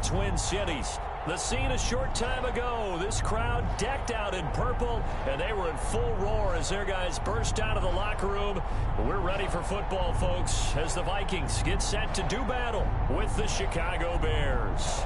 Twin Cities. The scene a short time ago. This crowd decked out in purple, and they were in full roar as their guys burst out of the locker room. We're ready for football, folks, as the Vikings get set to do battle with the Chicago Bears.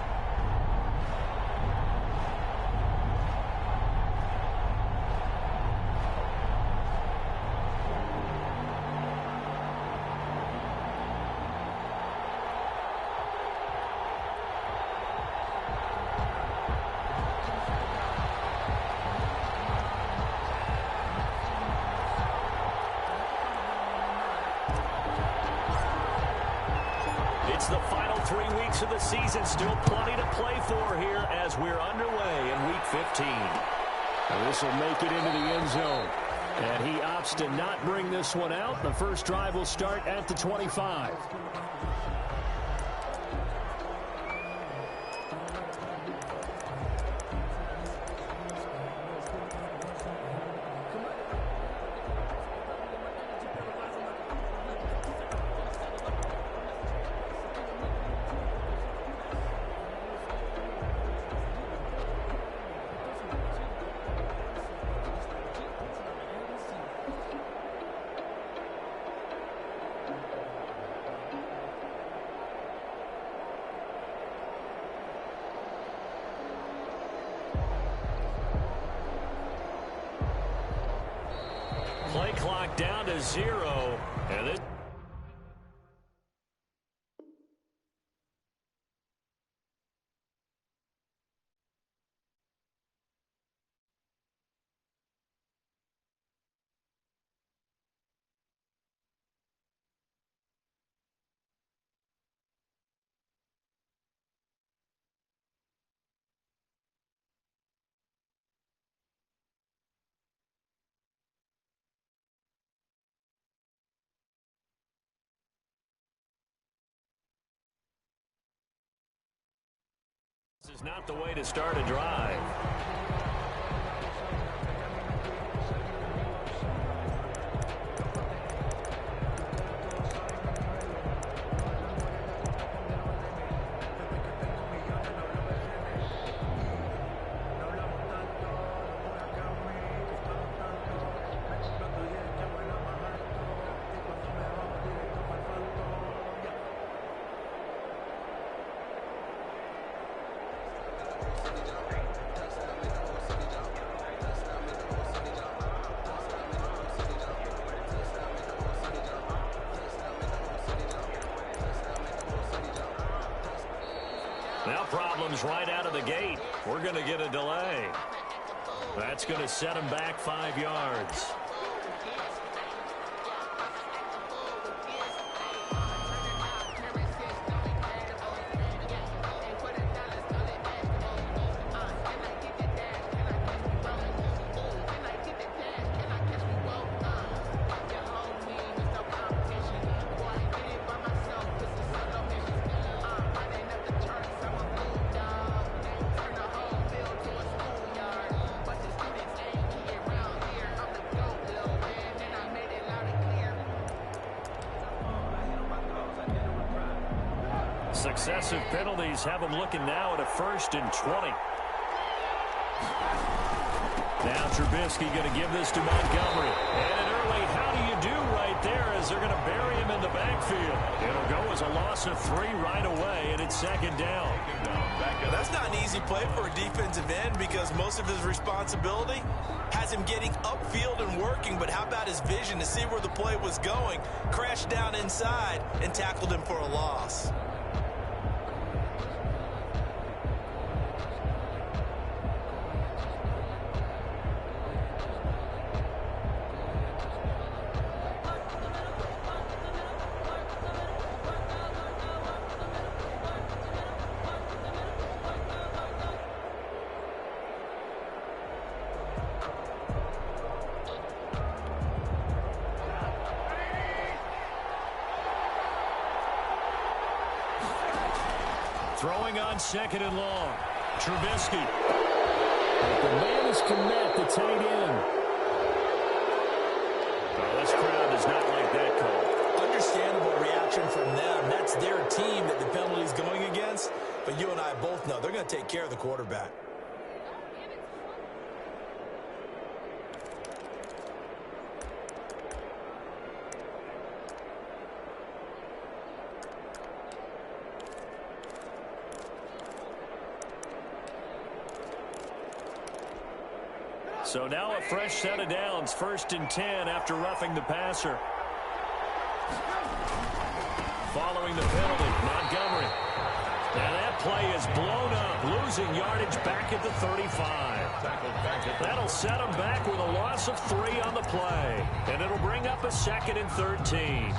It's the final 3 weeks of the season. Still plenty to play for here as we're underway in Week 15. This will make it into the end zone. And he opts to not bring this one out. The first drive will start at the 25. Play clock down to 0. And this is not the way to start a drive. Now problems right out of the gate. We're going to get a delay. That's going to set him back 5 yards. Successive penalties have them looking now at a 1st and 20. Now Trubisky going to give this to Montgomery. And an early how do you do right there as they're going to bury him in the backfield. It'll go as a loss of 3 right away, and it's 2nd down. That's not an easy play for a defensive end because most of his responsibility has him getting upfield and working, but how about his vision to see where the play was going, crashed down inside, and tackled him for a loss. Throwing on 2nd and long. Trubisky. The man is Komet, the tight end. Well, this crowd does not like that call. understandable reaction from them. That's their team that the penalty is going against. But you and I both know they're going to take care of the quarterback. So now a fresh set of downs, 1st and 10 after roughing the passer. Following the penalty, Montgomery. And that play is blown up, losing yardage back at the 35. That'll set him back with a loss of 3 on the play. And it'll bring up a 2nd and 13.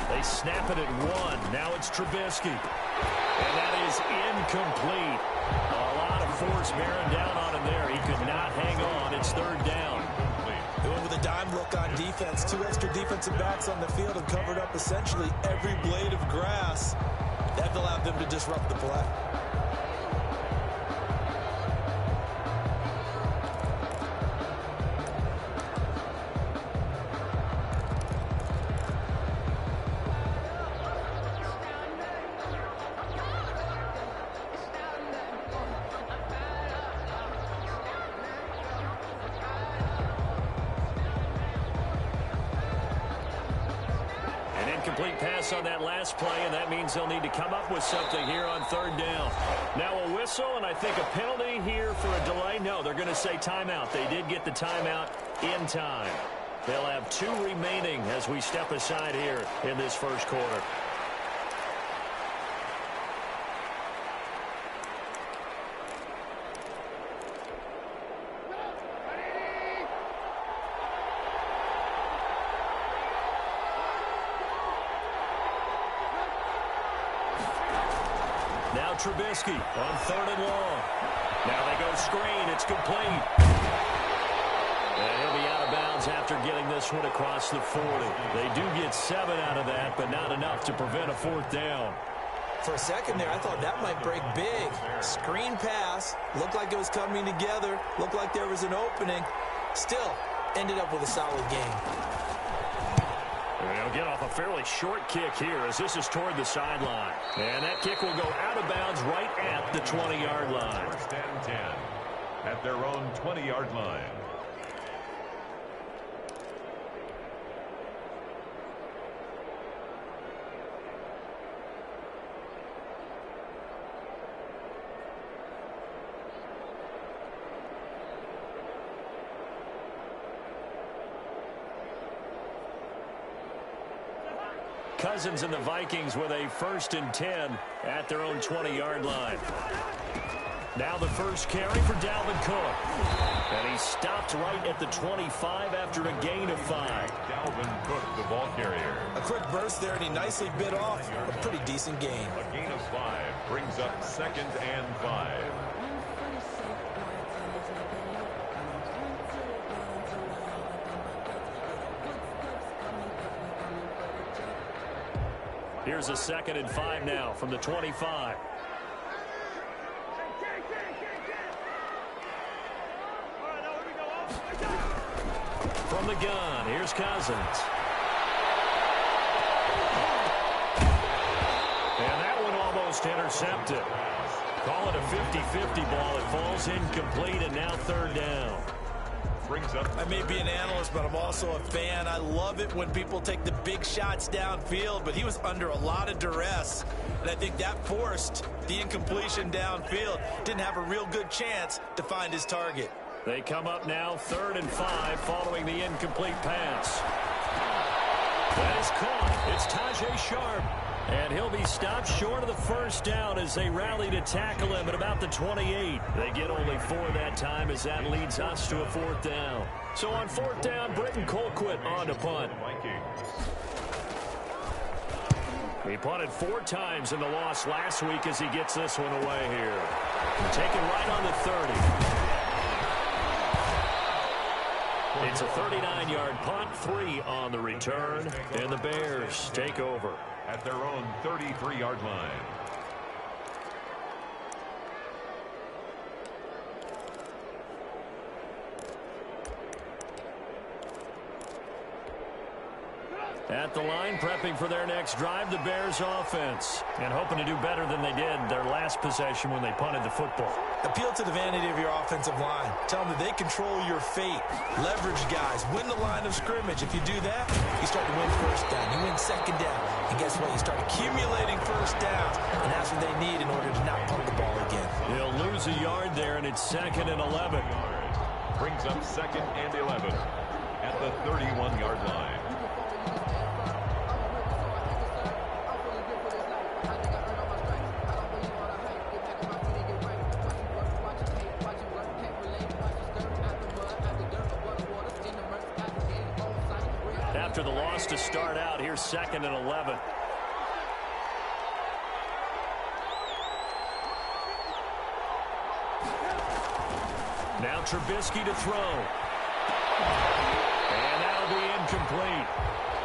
They snap it at 1. Now it's Trubisky. And that is incomplete. A lot of force bearing down on him there. He could not hang on. It's 3rd down. They went with a dime look on defense. 2 extra defensive backs on the field and covered up essentially every blade of grass. That allowed them to disrupt the play. Incomplete pass on that last play, and that means they'll need to come up with something here on 3rd down. Now a whistle, and I think a penalty here for a delay. No, they're going to say timeout. They did get the timeout in time. They'll have 2 remaining as we step aside here in this 1st quarter. Now Trubisky on 3rd and long. Now they go screen. It's complete. And he'll be out of bounds after getting this one across the 40. They do get 7 out of that, but not enough to prevent a 4th down. For a second there, I thought that might break big. Screen pass. Looked like it was coming together. Looked like there was an opening. Still, ended up with a solid game. They'll get off a fairly short kick here as this is toward the sideline. And that kick will go out of bounds right at the 20-yard line. 1st and 10 at their own 20-yard line. Cousins and the Vikings with a 1st and 10 at their own 20-yard line. Now the first carry for Dalvin Cook. And he stopped right at the 25 after a gain of 5. Dalvin Cook, the ball carrier. A quick burst there, and he nicely bit off a pretty decent gain. A gain of 5 brings up 2nd and 5. Here's a 2nd and 5 now from the 25. From the gun, here's Cousins. And that one almost intercepted. Call it a 50-50 ball. It falls incomplete, and now 3rd down. I may be an analyst, but I'm also a fan. I love it when people take the big shots downfield, but he was under a lot of duress, and I think that forced the incompletion downfield. Didn't have a real good chance to find his target. They come up now 3rd and 5 following the incomplete pass. That is caught. It's Tajay Sharp. And he'll be stopped short of the first down as they rally to tackle him at about the 28. They get only 4 that time as that leads us to a 4th down. So on 4th down, Britton Colquitt on to punt. He punted 4 times in the loss last week as he gets this one away here. Taken right on the 30. It's a 39-yard punt, 3 on the return, and the Bears take over at their own 33-yard line. At the line, prepping for their next drive, the Bears offense. And hoping to do better than they did their last possession when they punted the football. Appeal to the vanity of your offensive line. Tell them that they control your fate. Leverage guys. Win the line of scrimmage. If you do that, you start to win first down. You win second down. And guess what? You start accumulating first downs. And that's what they need in order to not punt the ball again. They'll lose a yard there, and it's 2nd and 11. Brings up 2nd and 11 at the 31-yard line. After the loss to start out, here's 2nd and 11. Now Trubisky to throw. And that'll be incomplete.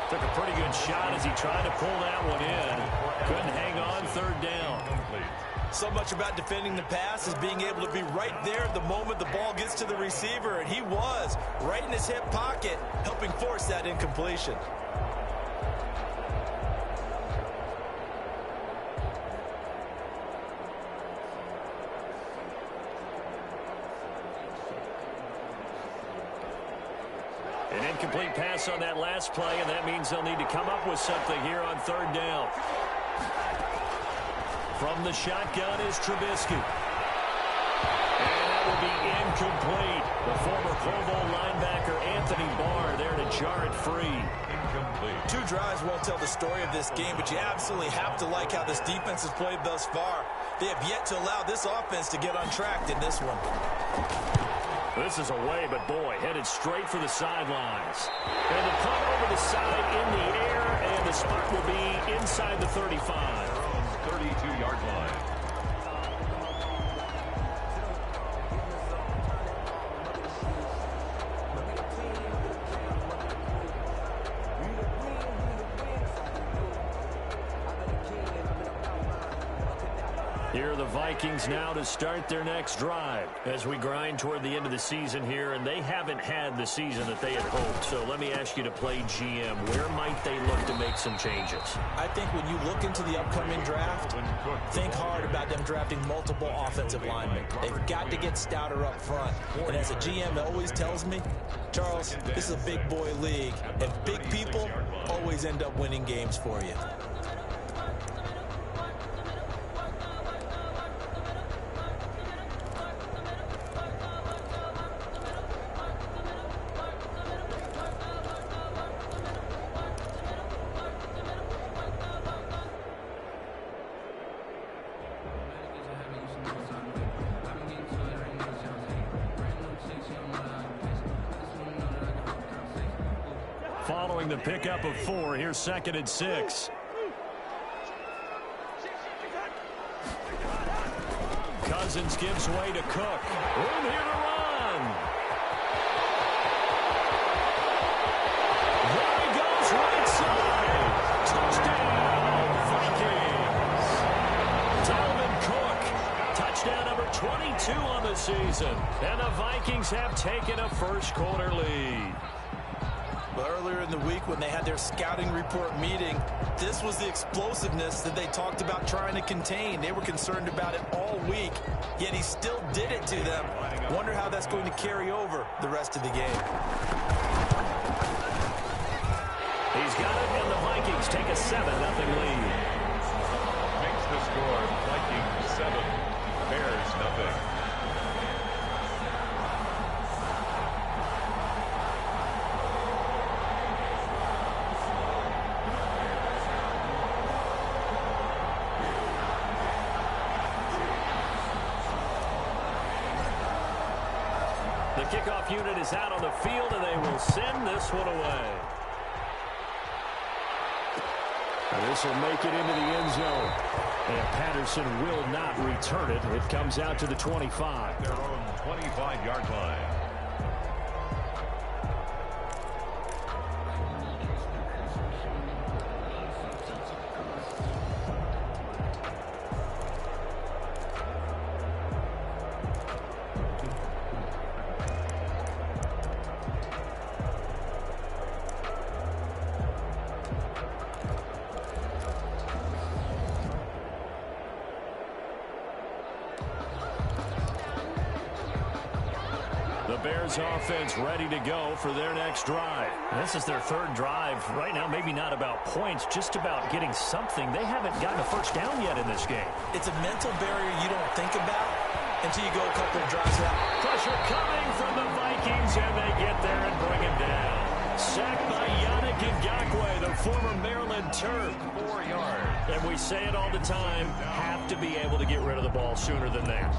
Took a pretty good shot as he tried to pull that one in. Couldn't hang on, 3rd down. So much about defending the pass is being able to be right there the moment the ball gets to the receiver, and he was right in his hip pocket, helping force that incompletion. An incomplete pass on that last play, and that means they'll need to come up with something here on 3rd down. From the shotgun is Trubisky. And that will be incomplete. The former Pro Bowl linebacker Anthony Barr there to jar it free. Incomplete. 2 drives won't tell the story of this game, but you absolutely have to like how this defense has played thus far. They have yet to allow this offense to get untracked in this one. This is away, but boy, headed straight for the sidelines. And the punt over the side in the air, and the spot will be inside the 35. 32-yard line. Here are the Vikings now to start their next drive as we grind toward the end of the season here, and they haven't had the season that they had hoped. So let me ask you to play GM. Where might they look to make some changes? I think when you look into the upcoming draft, think hard about them drafting multiple offensive linemen. They've got to get stouter up front. And as a GM always tells me, Charles, this is a big boy league, and big people always end up winning games for you. Following the pickup of 4, here's 2nd and 6. Cousins gives way to Cook. Room here to run. There he goes, right side. Touchdown, Vikings. Dalvin Cook. Touchdown number 22 on the season. And the Vikings have taken a first-quarter lead. But earlier in the week when they had their scouting report meeting, this was the explosiveness that they talked about trying to contain. They were concerned about it all week, yet he still did it to them. Wonder how that's going to carry over the rest of the game. He's got it, and the Vikings take a 7-0 lead. Makes the score Vikings 7, Bears nothing. The kickoff unit is out on the field, and they will send this one away. This will make it into the end zone. And Patterson will not return it. It comes out to the 25. Their own 25-yard line. The Bears offense ready to go for their next drive. This is their third drive. Right now, maybe not about points, just about getting something. They haven't gotten a first down yet in this game. It's a mental barrier you don't think about until you go a couple of drives out. Pressure coming from the Vikings, and they get there and bring him down. Sacked by Yannick Ngakoue, the former Maryland Terp. 4 yards. And we say it all the time, have to be able to get rid of the ball sooner than that.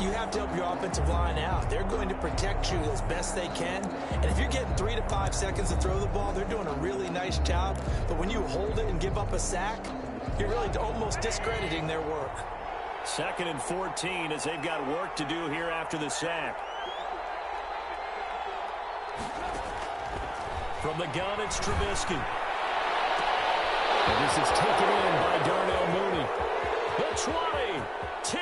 You have to help your offensive line out. They're going to protect you as best they can. And if you're getting 3 to 5 seconds to throw the ball, they're doing a really nice job. But when you hold it and give up a sack, you're really almost discrediting their work. 2nd and 14 as they've got work to do here after the sack. From the gun, it's Trubisky. And this is taken in by Darnell Mooney. The 20, 10,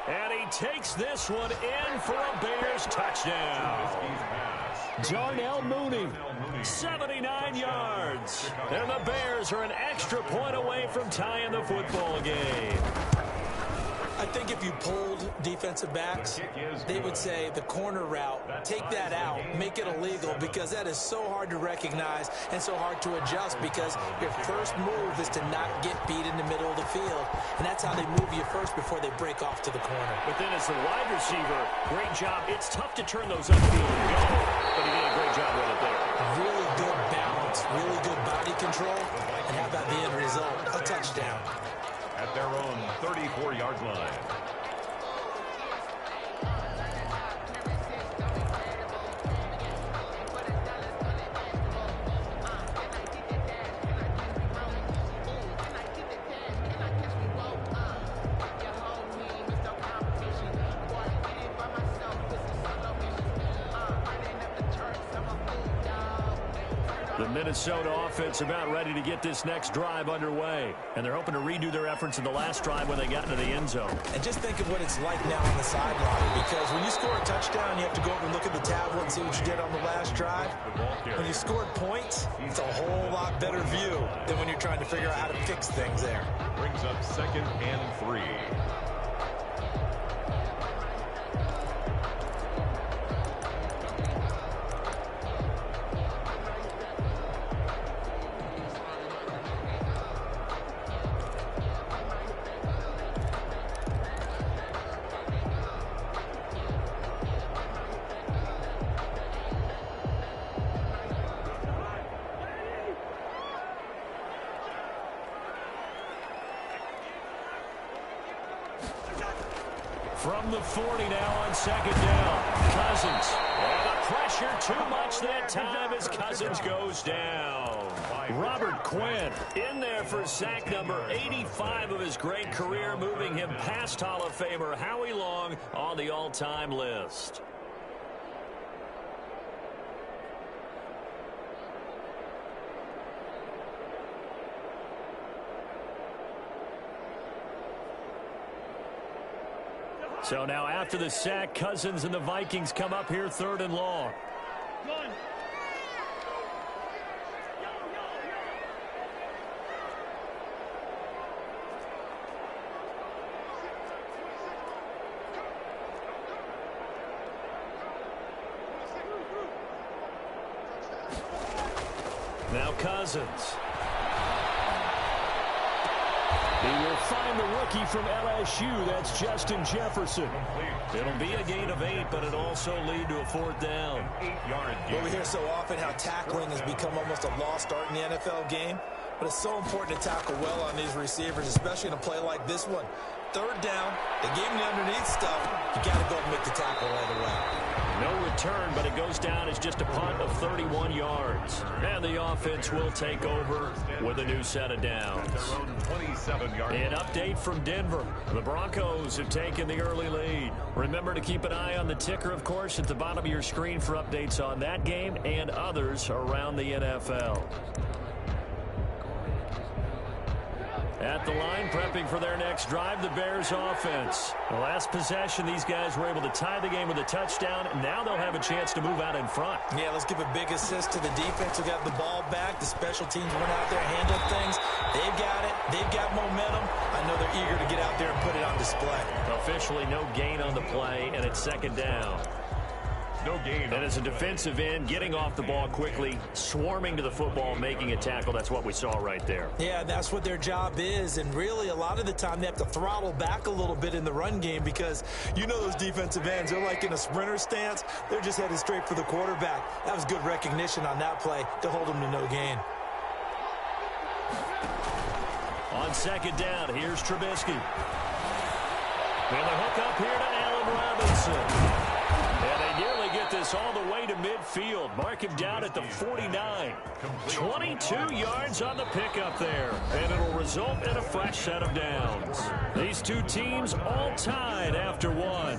and he takes this one in for a Bears touchdown. Darnell Mooney, 79 yards. And the Bears are an extra point away from tying the football game. I think if you polled defensive backs, they would say the corner route, take that out, make it illegal, because that is so hard to recognize and so hard to adjust, because your first move is to not get beat in the middle of the field. And that's how they move you first before they break off to the corner. But then as the wide receiver, great job. It's tough to turn those upfield and go, but he did a great job with it there. Really good balance, really good body control, and how about the end result? A touchdown. At their own 34-yard line. The Minnesota offense about ready to get this next drive underway. And they're hoping to redo their efforts in the last drive when they got into the end zone. And just think of what it's like now on the sideline, because when you score a touchdown, you have to go over and look at the tablet and see what you did on the last drive. When you scored points, it's a whole lot better view than when you're trying to figure out how to fix things there. Brings up 2nd and 3. From the 40 now on 2nd down. Cousins. And the pressure too much that time as Cousins goes down. Robert Quinn in there for sack number 85 of his great career, moving him past Hall of Famer Howie Long on the all-time list. So now after the sack, Cousins and the Vikings come up here 3rd and long. Now Cousins. He will find the rookie from LSU. That's Justin Jefferson. It'll be a gain of 8, but it'll also lead to a 4th down. 8-yard gain. Well, we hear so often how tackling has become almost a lost art in the NFL game, but it's so important to tackle well on these receivers, especially in a play like this one. 3rd down, they gave him the underneath stuff. You got to go and make the tackle right away. No return, but it goes down as just a punt of 31 yards. And the offense will take over with a new set of downs. An update from Denver. The Broncos have taken the early lead. Remember to keep an eye on the ticker, of course, at the bottom of your screen for updates on that game and others around the NFL. At the line, prepping for their next drive, the Bears offense. The last possession, these guys were able to tie the game with a touchdown. Now they'll have a chance to move out in front. Yeah, let's give a big assist to the defense who got the ball back. The special teams went out there, handled things. They've got it. They've got momentum. I know they're eager to get out there and put it on display. Officially no gain on the play, and it's second down. No gain. And as a defensive end, getting off the ball quickly, swarming to the football, making a tackle, that's what we saw right there. Yeah, that's what their job is, and really a lot of the time they have to throttle back a little bit in the run game because you know those defensive ends, they're like in a sprinter stance. They're just headed straight for the quarterback. That was good recognition on that play to hold them to no gain. On second down, here's Trubisky. And the hook up here to Allen Robinson. And they nearly get this all the way to midfield. Mark him down at the 49. 22 yards on the pickup there. And it'll result in a fresh set of downs. These two teams all tied after one.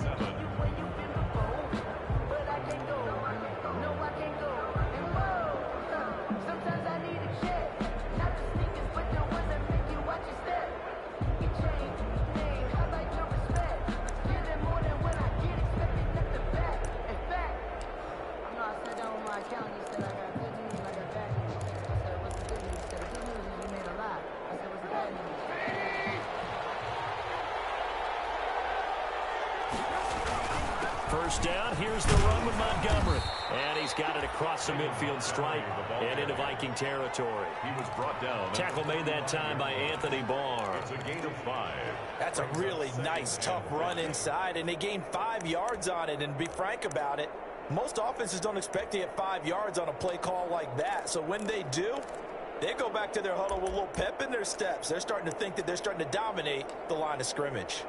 First down, here's the run with Montgomery. And he's got it across the midfield stripe and into Viking territory. He was brought down. Tackle made that time by Anthony Barr. It's a gain of 5. That's a really nice, tough run inside, and they gained 5 yards on it. And to be frank about it, most offenses don't expect to get 5 yards on a play call like that. So when they do, they go back to their huddle with a little pep in their steps. They're starting to think that they're starting to dominate the line of scrimmage.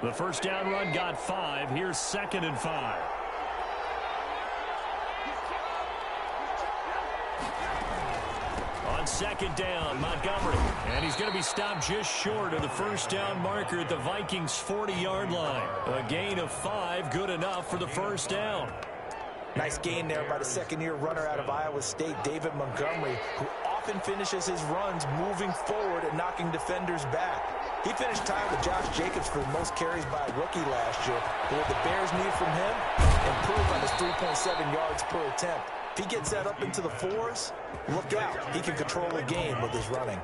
The first down run got 5. Here's second and 5. On second down, Montgomery. And he's going to be stopped just short of the first down marker at the Vikings' 40-yard line. A gain of 5, good enough for the first down. Nice gain there by the second-year runner out of Iowa State, David Montgomery, who often finishes his runs moving forward and knocking defenders back. He finished tied with Josh Jacobs for the most carries by a rookie last year. But what the Bears need from him, improve on his 3.7 yards per attempt. If he gets that up into the 4s, look out. He can control the game with his running.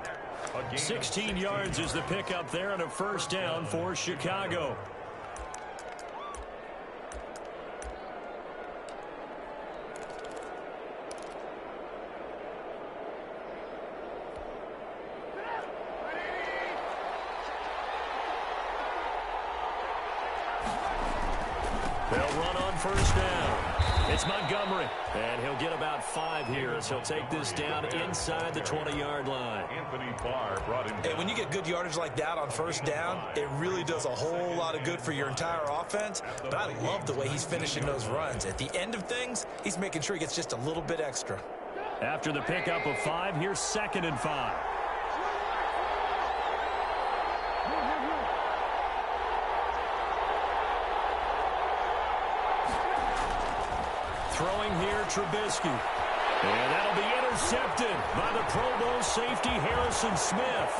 16 yards is the pickup there and a first down for Chicago. They'll run on first down. It's Montgomery, and he'll get about 5 here as he'll take this down inside the 20-yard line. Anthony Barr brought him down. And when you get good yardage like that on first down, it really does a whole lot of good for your entire offense. But I love the way he's finishing those runs. At the end of things, he's making sure he gets just a little bit extra. After the pickup of 5, here's second and 5. Throwing here, Trubisky. And that'll be intercepted by the Pro Bowl safety, Harrison Smith.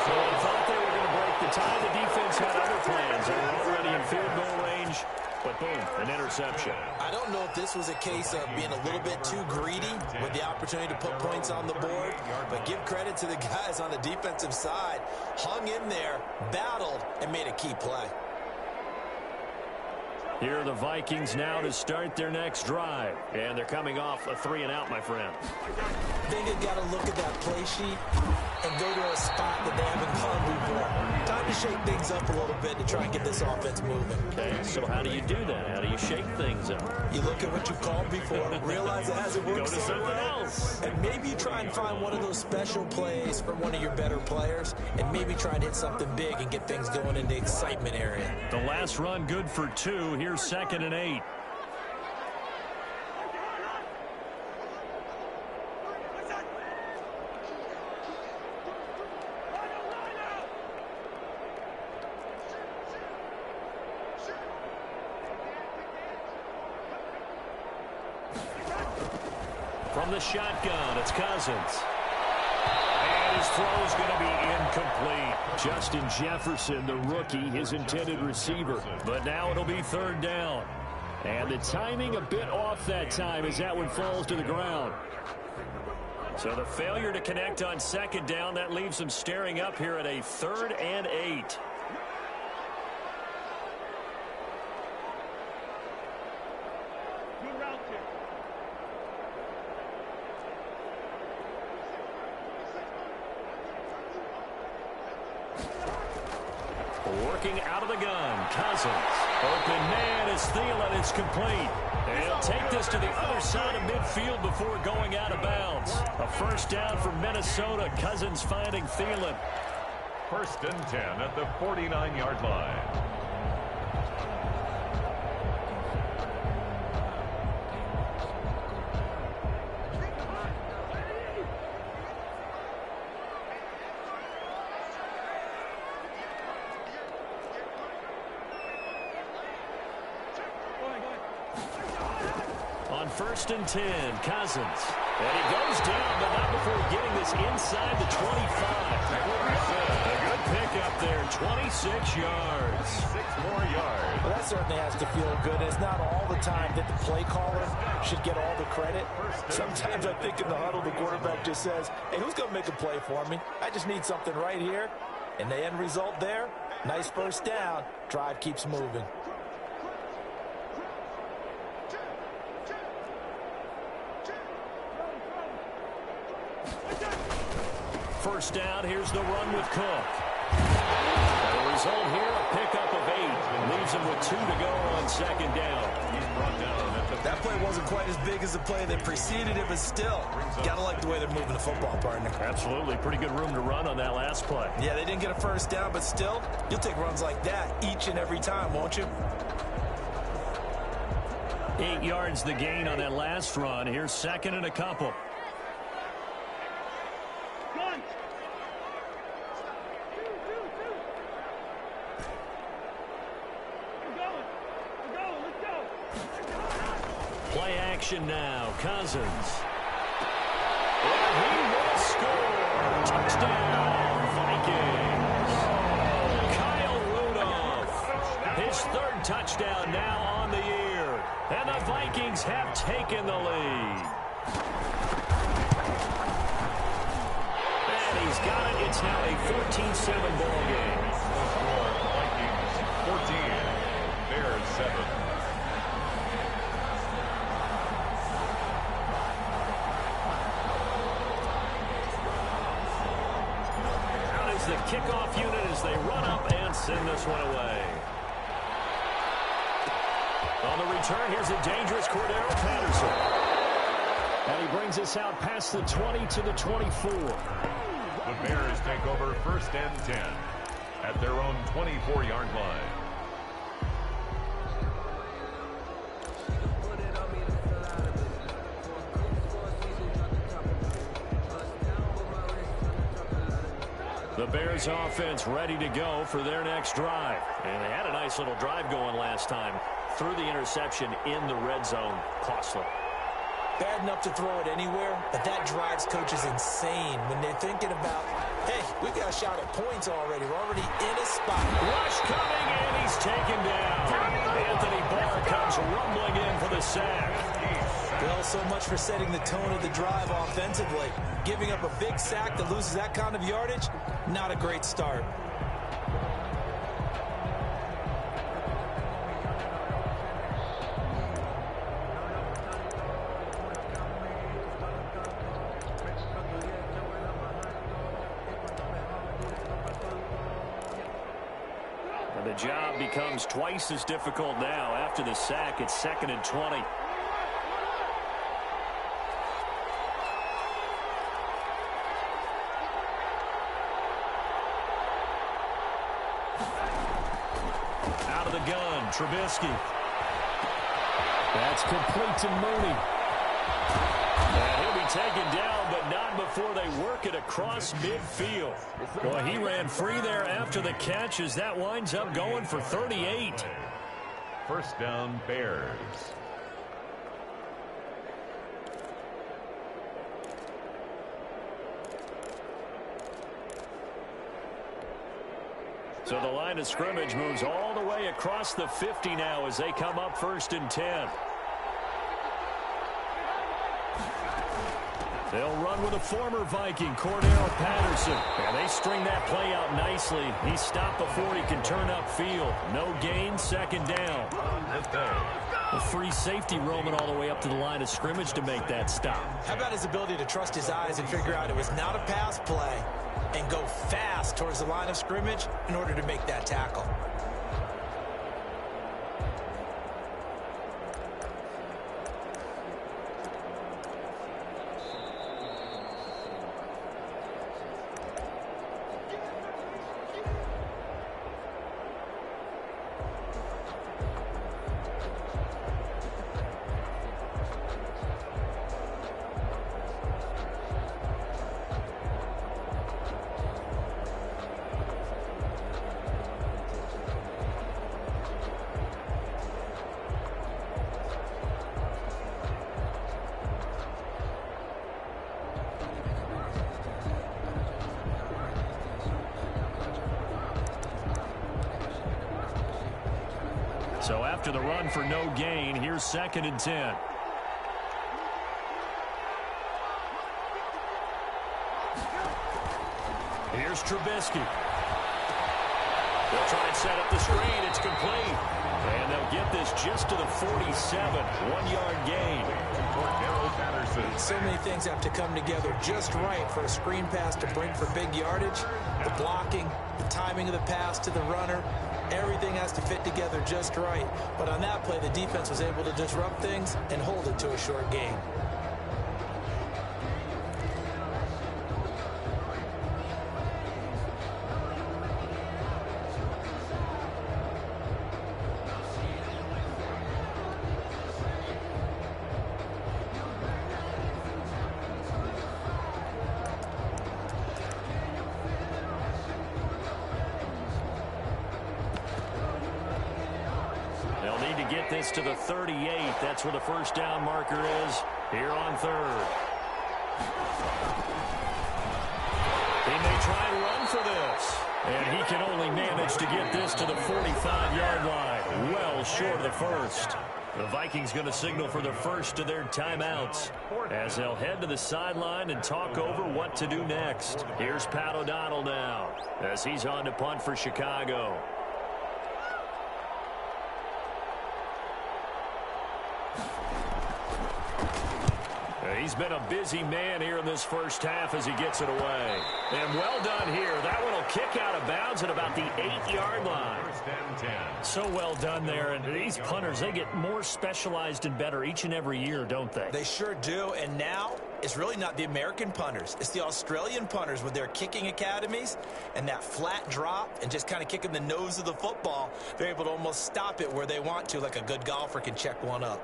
So I thought they were going to break the tie. The defense had other plans. They were already in field goal range. But boom, an interception. I don't know if this was a case of being a little bit too greedy with the opportunity to put points on the board, but give credit to the guys on the defensive side. Hung in there, battled, and made a key play. Here are the Vikings now to start their next drive. And they're coming off a 3-and-out, my friend. I think they've got to look at that play sheet and go to a spot that they haven't gone before. Time to shake things up a little bit to try and get this offense moving. Okay, so how do you do that? How do you shake things up? You look at what you called before, realize it hasn't worked Go to so something well, else. and maybe you try and find one of those special plays from one of your better players, and maybe try and hit something big and get things going in the excitement area. The last run good for 2. Here's 2nd and 8. From the shotgun, it's Cousins. And his throw is going to be incomplete. Justin Jefferson, the rookie, his intended receiver. But now it'll be 3rd down. And the timing a bit off that time as that one falls to the ground. So the failure to connect on 2nd down, that leaves them staring up here at a 3rd and 8. Working out of the gun, Cousins. Open man is Thielen. It's complete. And he'll take this to the other side of midfield before going out of bounds. A 1st down for Minnesota. Cousins finding Thielen. 1st and 10 at the 49-yard line. On 1st and 10, Cousins. And he goes down, but not before getting this inside the 25. A good pickup there, 26 yards. 6 more yards. Well, that certainly has to feel good. It's not all the time that the play caller should get all the credit. Sometimes I think in the huddle, the quarterback just says, hey, who's going to make a play for me? I just need something right here. And the end result there, nice 1st down. Drive keeps moving. First down, here's the run with Cook. The result here, a pickup of 8. Leaves him with 2 to go on 2nd down. He's brought down. That play wasn't quite as big as the play that preceded it, but still, got to like the way they're moving the football, partner. Absolutely. Pretty good room to run on that last play. Yeah, they didn't get a 1st down, but still, you'll take runs like that each and every time, won't you? 8 yards the gain on that last run. Here's 2nd and a couple. Play action now. Cousins. And he will score. Touchdown, Vikings. Kyle Rudolph. His 3rd touchdown now on the year. And the Vikings have taken the lead. And he's got it. It's now a 14-7 ball game. Vikings 14, Bears 7. The kickoff unit as they run up and send this one away. On the return, here's a dangerous Cordero Patterson. And he brings us out past the 20 to the 24. The Bears take over 1st and 10 at their own 24-yard line. The Bears offense ready to go for their next drive. And they had a nice little drive going last time. Threw the interception in the red zone. Costly. Bad enough to throw it anywhere, but that drives coaches insane when they're thinking about, hey, we've got a shot at points already. We're already in a spot. Rush coming, and he's taken down. Anthony Barr comes rumbling in for the sack. Well, so much for setting the tone of the drive offensively. Giving up a big sack that loses that kind of yardage, not a great start. The job becomes twice as difficult now. After the sack, it's 2nd and 20. Out of the gun, Trubisky. That's complete to Mooney. And he'll be taken down, but not before they work it across midfield. Boy, he ran free there after the catch as that winds up going for 38. First down, Bears. So the line of scrimmage moves all the way across the 50 now as they come up 1st and 10. They'll run with a former Viking, Cordero Patterson. And they string that play out nicely. He's stopped before he can turn upfield. No gain, 2nd down. A free safety roaming all the way up to the line of scrimmage to make that stop. How about his ability to trust his eyes and figure out it was not a pass play and go fast towards the line of scrimmage in order to make that tackle? So after the run for no gain, here's 2nd and 10. Here's Trubisky. They'll try and set up the screen. It's complete. And they'll get this just to the 47. 1-yard gain. So many things have to come together just right for a screen pass to bring for big yardage. The blocking, the timing of the pass to the runner, everything has to fit together just right. But on that play, the defense was able to disrupt things and hold it to a short gain. Get this to the 38. That's where the first down marker is here on 3rd. He may try and run for this. And he can only manage to get this to the 45-yard line. Well short of the first. The Vikings going to signal for the first of their timeouts as they'll head to the sideline and talk over what to do next. Here's Pat O'Donnell now as he's on to punt for Chicago. He's been a busy man here in this first half as he gets it away. And well done here. That one will kick out of bounds at about the 8-yard line. So well done there. And these punters, they get more specialized and better each and every year, don't they? They sure do. And now it's really not the American punters. It's the Australian punters with their kicking academies and that flat drop and just kind of kicking the nose of the football. They're able to almost stop it where they want to, like a good golfer can check one up.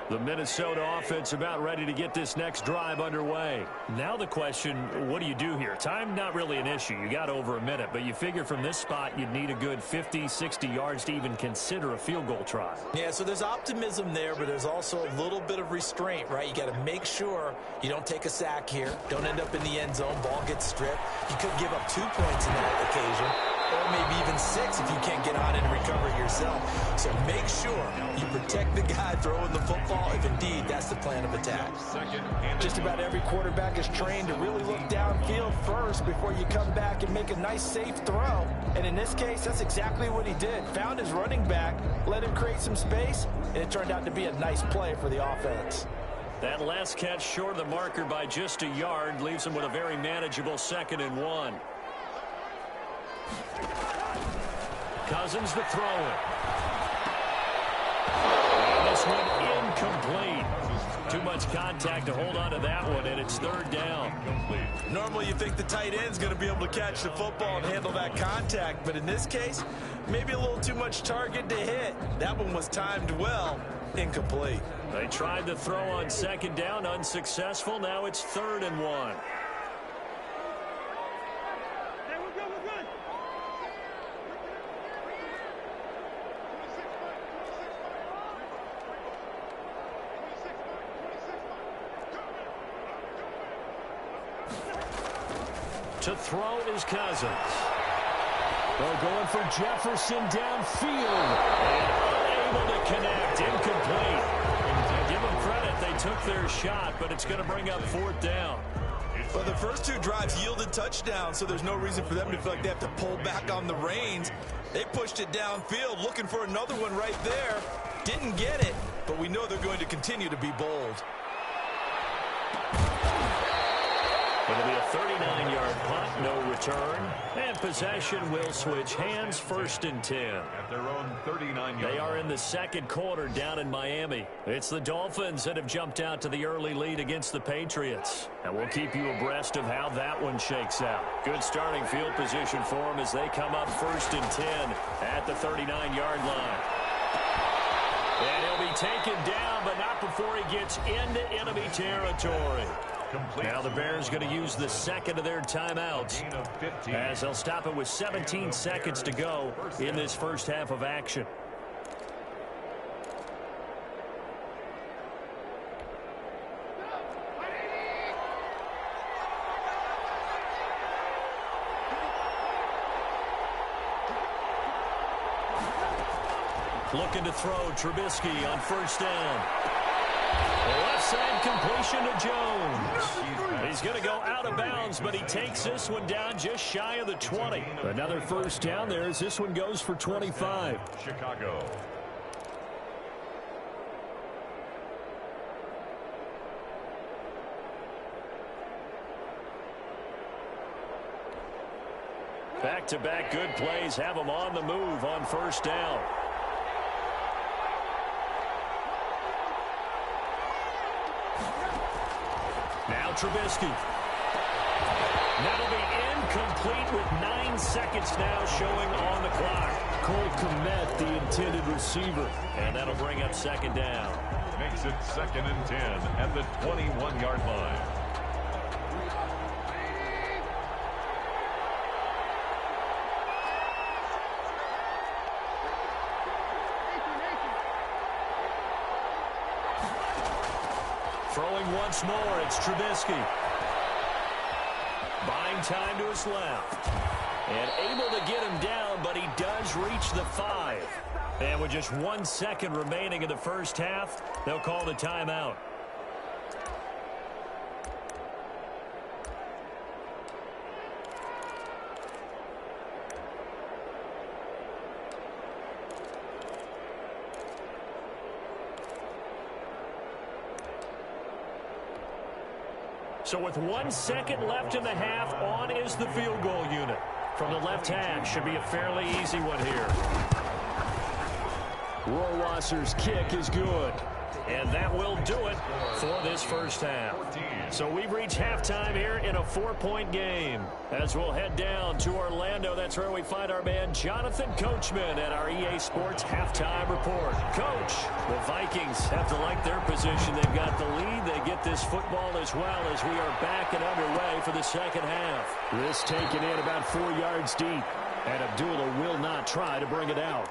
The Minnesota offense about ready to get this next drive underway. Now the question, what do you do here? Time not really an issue. You got over a minute, but you figure from this spot you'd need a good 50, 60 yards to even consider a field goal try. Yeah, so there's optimism there, but there's also a little bit of restraint, right? You got to make sure you don't take a sack here. Don't end up in the end zone. Ball gets stripped. You could give up 2 points in that occasion, or maybe even 6 if you can't get on it and recover it yourself. So make sure you protect the guy throwing the football if indeed that's the plan of attack. Just about every quarterback is trained to really look downfield first before you come back and make a nice safe throw. And in this case, that's exactly what he did. Found his running back, let him create some space, and it turned out to be a nice play for the offense. That last catch short of the marker by just a yard leaves him with a very manageable 2nd and 1. Cousins the throw. This one incomplete. Too much contact to hold on to that one, and it's 3rd down. Normally you think the tight end's going to be able to catch the football and handle that contact, but in this case, maybe a little too much target to hit. That one was timed well. Incomplete. They tried to throw on 2nd down, unsuccessful. Now it's 3rd and 1. To throw is Cousins. They're going for Jefferson downfield. And unable to connect. Incomplete. And give them credit. They took their shot, but it's going to bring up 4th down. Well, the first 2 drives yielded touchdowns, so there's no reason for them to feel like they have to pull back on the reins. They pushed it downfield, looking for another one right there. Didn't get it, but we know they're going to continue to be bold. It'll be a 39-yard punt, no return. And possession will switch hands, 1st and 10. At their own 39-yard. They are in the 2nd quarter down in Miami. It's the Dolphins that have jumped out to the early lead against the Patriots. And we'll keep you abreast of how that one shakes out. Good starting field position for them as they come up 1st and 10 at the 39-yard line. And he'll be taken down, but not before he gets into enemy territory. Now the Bears going to use the 2nd of their timeouts as they'll stop it with 17 seconds to go in this first half of action. Looking to throw Trubisky on 1st down. Left side completion to Jones. He's going to go out of bounds, but he takes this one down just shy of the 20. Another 1st down there as this one goes for 25. Chicago. Back-to-back good plays have them on the move on 1st down. Now Trubisky. That'll be incomplete with 9 seconds now showing on the clock. Cole Kmet, the intended receiver. And that'll bring up 2nd down. Makes it 2nd and 10 at the 21-yard line. Throwing once more, it's Trubisky. Buying time to his left. And able to get him down, but he does reach the 5. And with just 1 second remaining in the first half, they'll call the timeout. So with 1 second left in the half, on is the field goal unit. From the left hash, should be a fairly easy one here. Rohrwasser's kick is good. And that will do it for this first half. So we've reached halftime here in a 4-point game. As we'll head down to Orlando, that's where we find our man Jonathan Coachman at our EA Sports Halftime Report. Coach, the Vikings have to like their position. They've got the lead. They get this football as well as we are back and underway for the second half. This taken in about 4 yards deep. And Abdullah will not try to bring it out.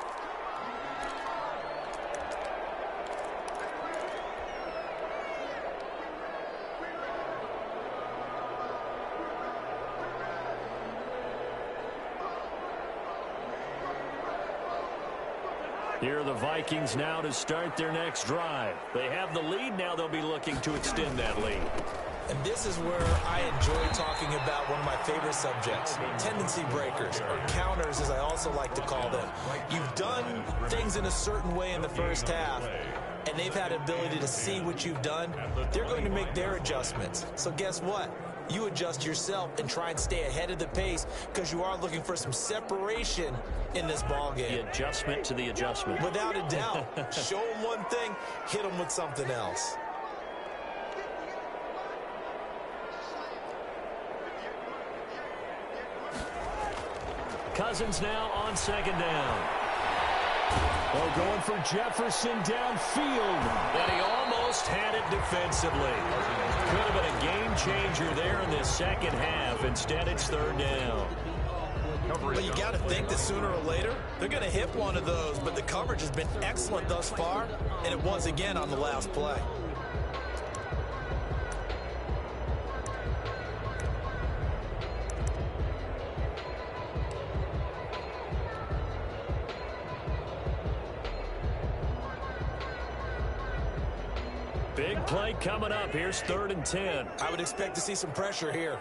Here are the Vikings now to start their next drive. They have the lead. Now they'll be looking to extend that lead. And this is where I enjoy talking about one of my favorite subjects, tendency breakers, or counters as I also like to call them. You've done things in a certain way in the first half. and they've had the ability to see what you've done, they're going to make their adjustments. So guess what? You adjust yourself and try and stay ahead of the pace because you are looking for some separation in this ball game. The adjustment to the adjustment. Without a doubt. Show them one thing, hit them with something else. Cousins now on second down. Oh, going for Jefferson downfield. And he almost had it defensively. Could have been a game changer there in this second half. Instead, it's third down. But you got to think that sooner or later, they're going to hit one of those. But the coverage has been excellent thus far, and it was again on the last play. Big play coming up. Here's 3rd and 10. I would expect to see some pressure here.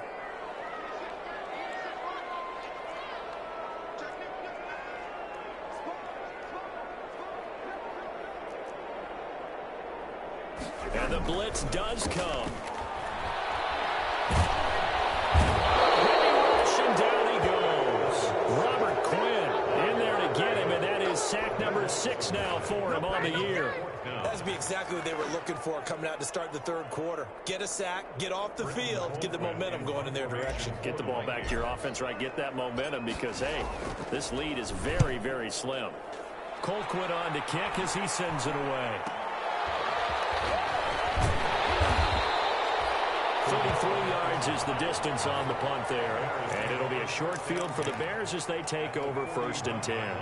And the blitz does come. Rushing down he goes. Robert Quinn in there to get him, and that is sack number 6 now for him on the year. That's be exactly what they were looking for coming out to start the third quarter. Get a sack, get off the field, get the momentum going in their direction. Get the ball back to your offense, right? Get that momentum because, hey, this lead is very, very slim. Colquitt on to kick as he sends it away. 33 yards is the distance on the punt there. And it'll be a short field for the Bears as they take over 1st and 10.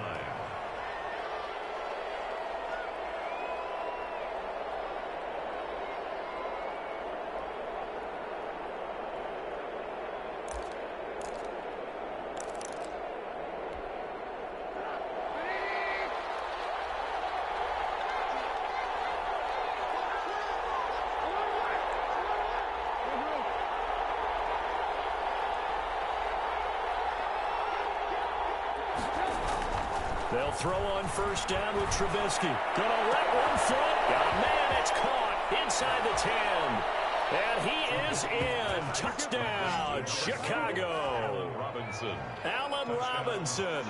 They'll throw on 1st down with Trubisky. Gonna let one foot. Oh, man, it's caught inside the 10. And he is in. Touchdown, Chicago. Allen Robinson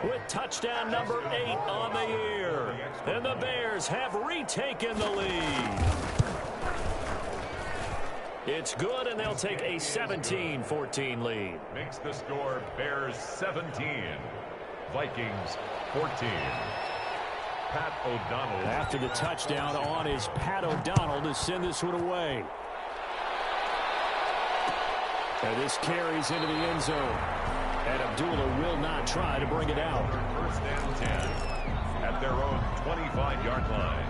with touchdown number 8 on the year. And the Bears have retaken the lead. It's good, and they'll take a 17-14 lead. Makes the score Bears 17. Vikings 14. Pat O'Donnell. After the touchdown on is Pat O'Donnell to send this one away. And this carries into the end zone. And Abdullah will not try to bring it out. 1st and 10 at their own 25-yard line.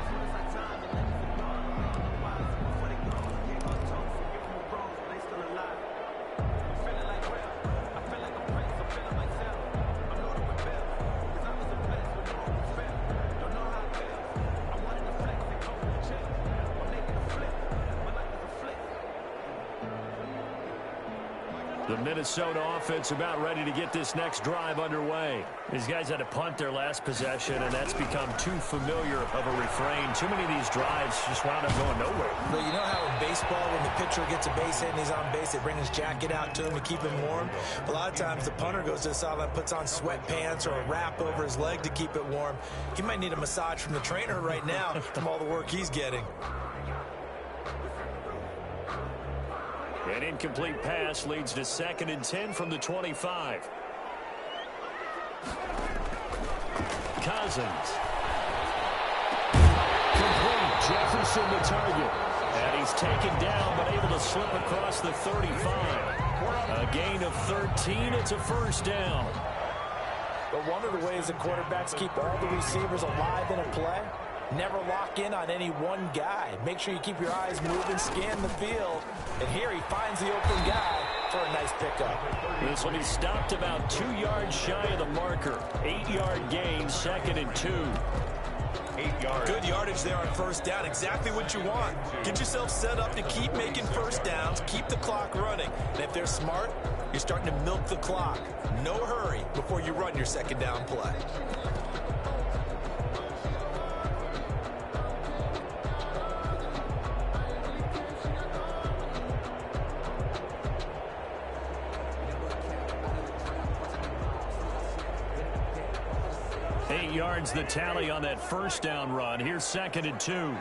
The Minnesota offense about ready to get this next drive underway. These guys had to punt their last possession, and that's become too familiar of a refrain. Too many of these drives just wound up going nowhere. Well, you know how in baseball, when the pitcher gets a base hit and he's on base, they bring his jacket out to him to keep him warm. A lot of times the punter goes to the sideline, puts on sweatpants or a wrap over his leg to keep it warm. He might need a massage from the trainer right now from all the work he's getting. An incomplete pass leads to 2nd and 10 from the 25. Cousins. Complete. Jefferson the target. And he's taken down but able to slip across the 35. A gain of 13. It's a 1st down. But one of the ways that quarterbacks keep all the receivers alive in a play, never lock in on any one guy. Make sure you keep your eyes moving, scan the field. And here he finds the open guy for a nice pickup. This will be stopped about 2 yards shy of the marker. 8-yard gain, 2nd and 2. 8 yards. Good yardage there on 1st down. Exactly what you want. Get yourself set up to keep making 1st downs. Keep the clock running. And if they're smart, you're starting to milk the clock. No hurry before you run your 2nd down play. 28 yards the tally on that first down run. Here's 2nd and 2.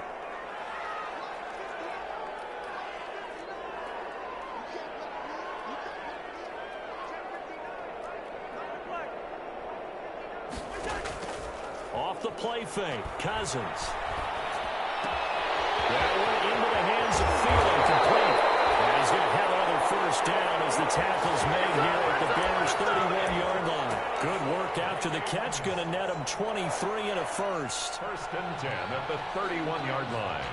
Off the play fake, Cousins. That went into the hands of Thielen, complete. And he's going to have another first down as the tackle's made here at the Bears' 31-yard line. Good work after the catch, going to net him 23 and a first. 1st and 10 at the 31-yard line.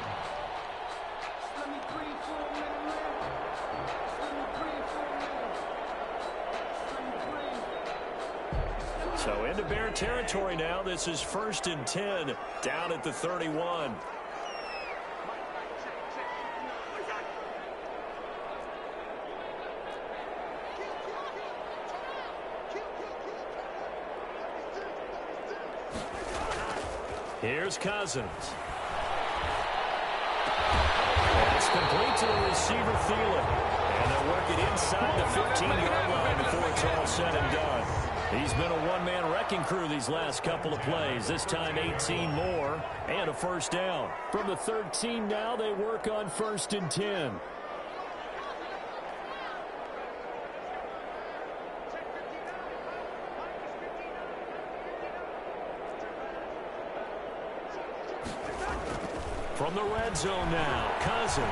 So into Bear territory now. This is 1st and 10 down at the 31. Here's Cousins. It's complete to the receiver, Thielen. And they'll work it inside the 15-yard line before it's all said and done. He's been a one-man wrecking crew these last couple of plays. This time 18 more and a first down. From the 13 now, they work on 1st and 10. From the red zone now, Cousins.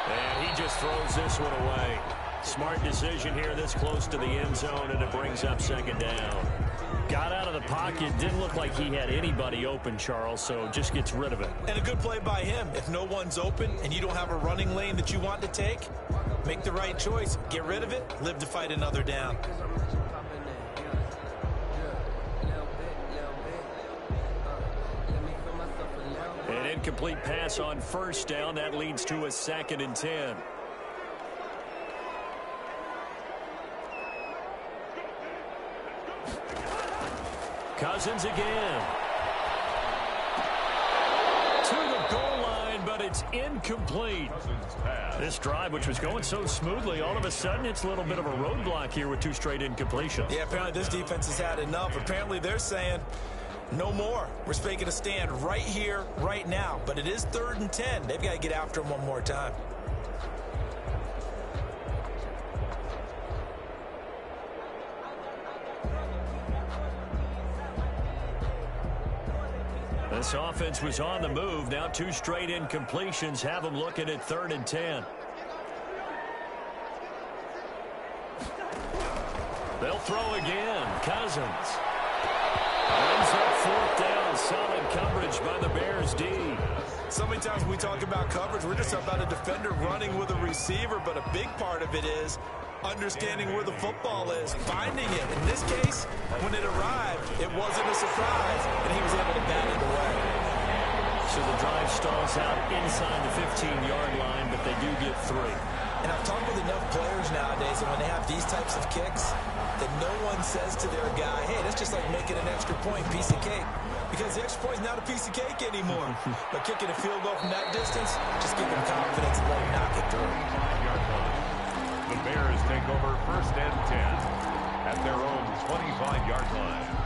And he just throws this one away. Smart decision here this close to the end zone, and it brings up 2nd down. Got out of the pocket. Didn't look like he had anybody open, Charles, so just gets rid of it. And a good play by him. If no one's open and you don't have a running lane that you want to take, make the right choice. Get rid of it. Live to fight another down. An incomplete pass on first down. That leads to a 2nd and 10. Cousins again. To the goal line, but it's incomplete. This drive, which was going so smoothly, all of a sudden it's a little bit of a roadblock here with 2 straight incompletions. Yeah, apparently this defense has had enough. Apparently they're saying, no more. We're making a stand right here, right now. But it is 3rd and 10. They've got to get after him one more time. This offense was on the move. Now 2 straight incompletions have them looking at 3rd and 10. They'll throw again. Cousins. Ends up 4th down. Solid coverage by the Bears D. So many times we talk about coverage, we're just about a defender running with a receiver, but a big part of it is understanding where the football is, finding it. In this case, when it arrived, it wasn't a surprise, and he was able to bat it away. So the drive stalls out inside the 15-yard line, but they do get 3. And I've talked with enough players nowadays, and when they have these types of kicks, that no one says to their guy, hey, that's just like making an extra point, piece of cake. Because the extra point is not a piece of cake anymore. But kicking a field goal from that distance, just give them confidence and let them knock it through. The Bears take over 1st and 10 at their own 25-yard line.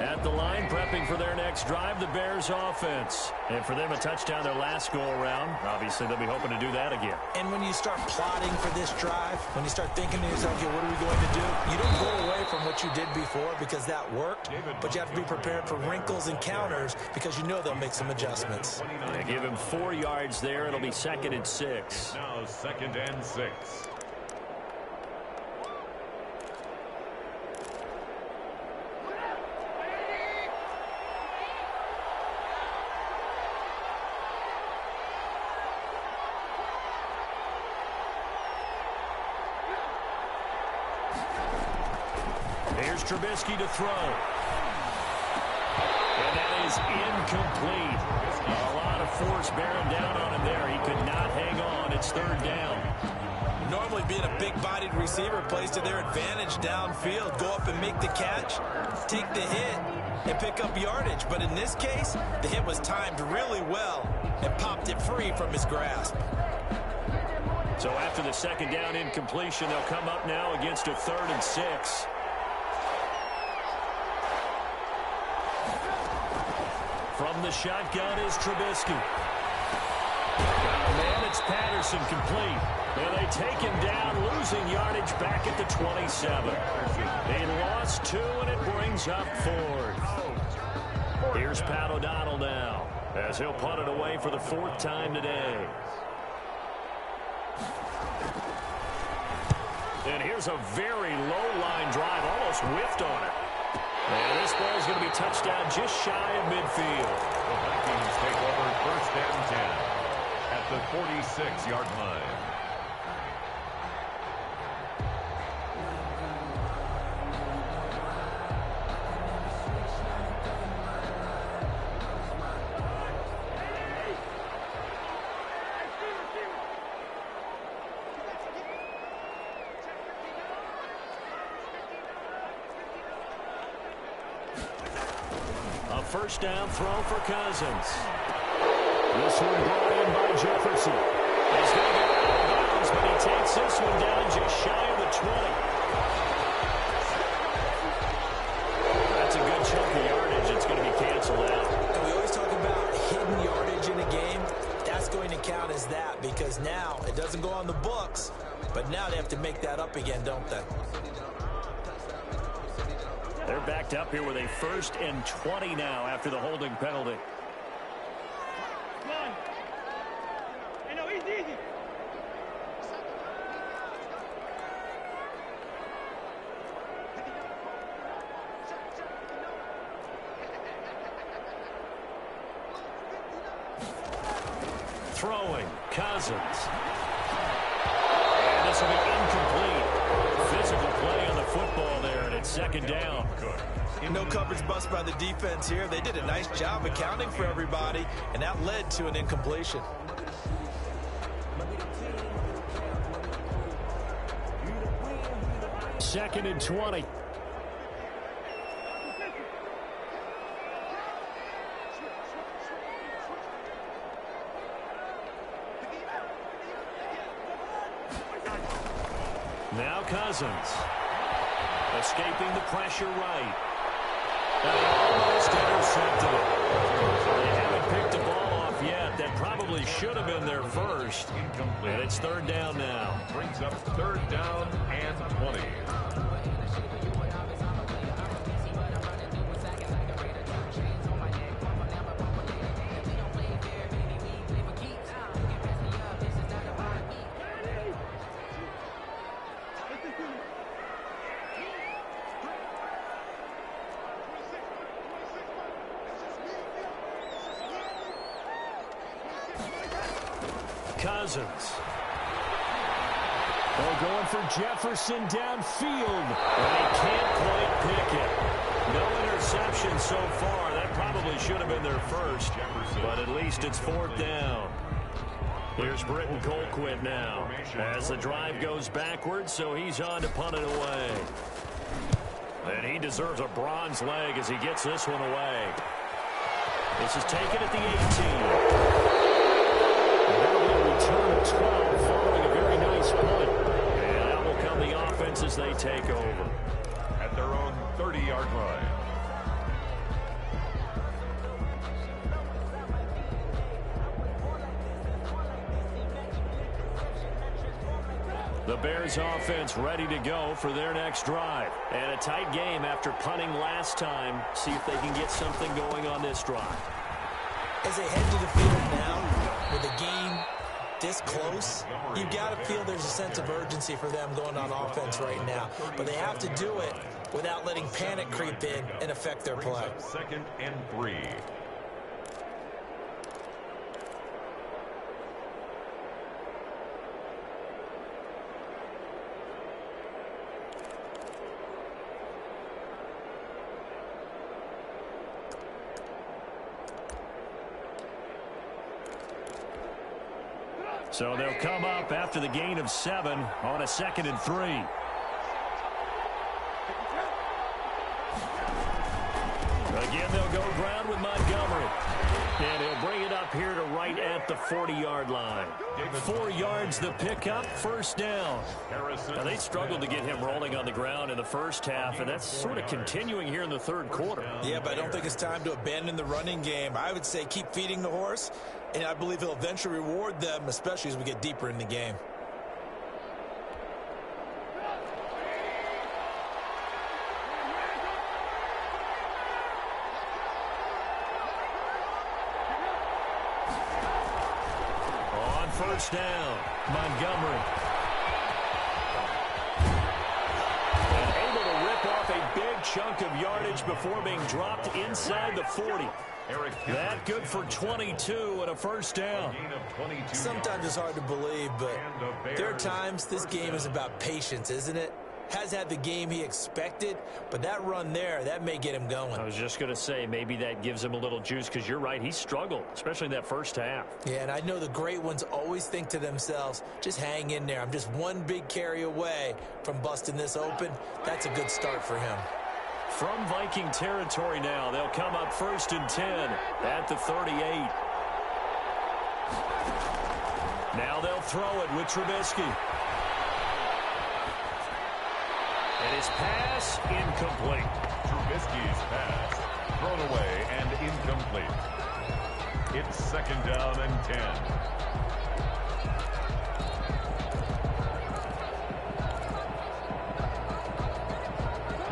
At the line, prepping for their next drive, the Bears offense. And for them, a touchdown their last go-around. Obviously, they'll be hoping to do that again. And when you start plotting for this drive, when you start thinking to yourself, okay, what are we going to do? You don't go away from what you did before because that worked, but you have to be prepared for wrinkles and counters because you know they'll make some adjustments. They give him 4 yards there. It'll be 2nd and 6. Now 2nd and 6. Here's Trubisky to throw. And that is incomplete. A lot of force bearing down on him there. He could not hang on. It's third down. Normally being a big-bodied receiver plays to their advantage downfield. Go up and make the catch, take the hit, and pick up yardage. But in this case, the hit was timed really well and popped it free from his grasp. So after the second down incompletion, they'll come up now against a 3rd and 6. From the shotgun is Trubisky. Man, it's Patterson complete. And they take him down, losing yardage back at the 27. They lost 2, and it brings up 4th. Here's Pat O'Donnell now, as he'll punt it away for the 4th time today. And here's a very low-line drive, almost whiffed on it. And this ball is going to be touchdown just shy of midfield. The Vikings take over 1st and 10 at the 46-yard line. First down throw for Cousins. This one brought in by Jefferson. He's going to get out of bounds, but he takes this one down just shy of the 20. That's a good chunk of yardage. It's going to be canceled out. And we always talk about hidden yardage in a game. That's going to count as that because now it doesn't go on the books, but now they have to make that up again, don't they? They're backed up here with a 1st and 20 now after the holding penalty. Come on. Hey, no, easy. Throwing, Cousins. And this will be incomplete. Physical play on the football there, and it's 2nd down. No coverage bust by the defense here. They did a nice job accounting for everybody, and that led to an incompletion. Second and 20. Now Cousins. Escaping the pressure right. And he almost intercepted it. They haven't picked the ball off yet. That probably should have been their first. And it's 3rd down now. Brings up 3rd down and 20. Cousins. They're going for Jefferson downfield. And they can't quite pick it. No interception so far. That probably should have been their first. But at least it's 4th down. Here's Britton Colquitt now. As the drive goes backwards, so he's on to punt it away. And he deserves a bronze leg as he gets this one away. This is taken at the 18. Return of 12 following a very nice punt. And out will come the offense as they take over. At their own 30-yard line. The Bears offense ready to go for their next drive. And a tight game after punting last time. See if they can get something going on this drive. As they head to the field now with the game this close, you've got to feel there's a sense of urgency for them going on offense right now. But they have to do it without letting panic creep in and affect their play. 2nd and 3. So they'll come up after the gain of 7 on a 2nd and 3. Again, they'll go ground with Montgomery. And he'll bring it up here to right at the 40-yard line. 4 yards the pickup, first down. Now, they struggled to get him rolling on the ground in the first half, and that's sort of continuing here in the third quarter. Yeah, but I don't think it's time to abandon the running game. I would say keep feeding the horse, and I believe he'll eventually reward them, especially as we get deeper in the game. First down, Montgomery. And able to rip off a big chunk of yardage before being dropped inside the 40. That good for 22 and a first down. Sometimes it's hard to believe, but there are times this game is about patience, isn't it? Has had the game he expected, but that run there, that may get him going. I was just going to say, maybe that gives him a little juice, because you're right, he struggled, especially in that first half. Yeah, and I know the great ones always think to themselves, just hang in there. I'm just one big carry away from busting this open. That's a good start for him. From Viking territory now, they'll come up 1st and 10 at the 38. Now they'll throw it with Trubisky. And his pass, incomplete. Trubisky's pass, thrown away and incomplete. It's 2nd down and 10.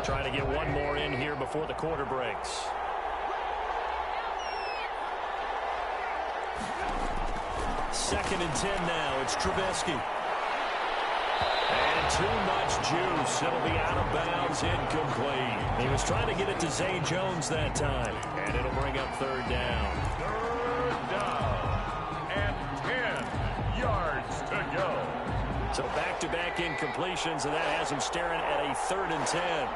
Trying to get one more in here before the quarter breaks. Second and 10 now. It's Trubisky. And too much juice. It'll be out of bounds, incomplete. He was trying to get it to Zay Jones that time. And it'll bring up 3rd down. 3rd down and 10 yards to go. So back-to-back incompletions, and that has him staring at a 3rd and 10.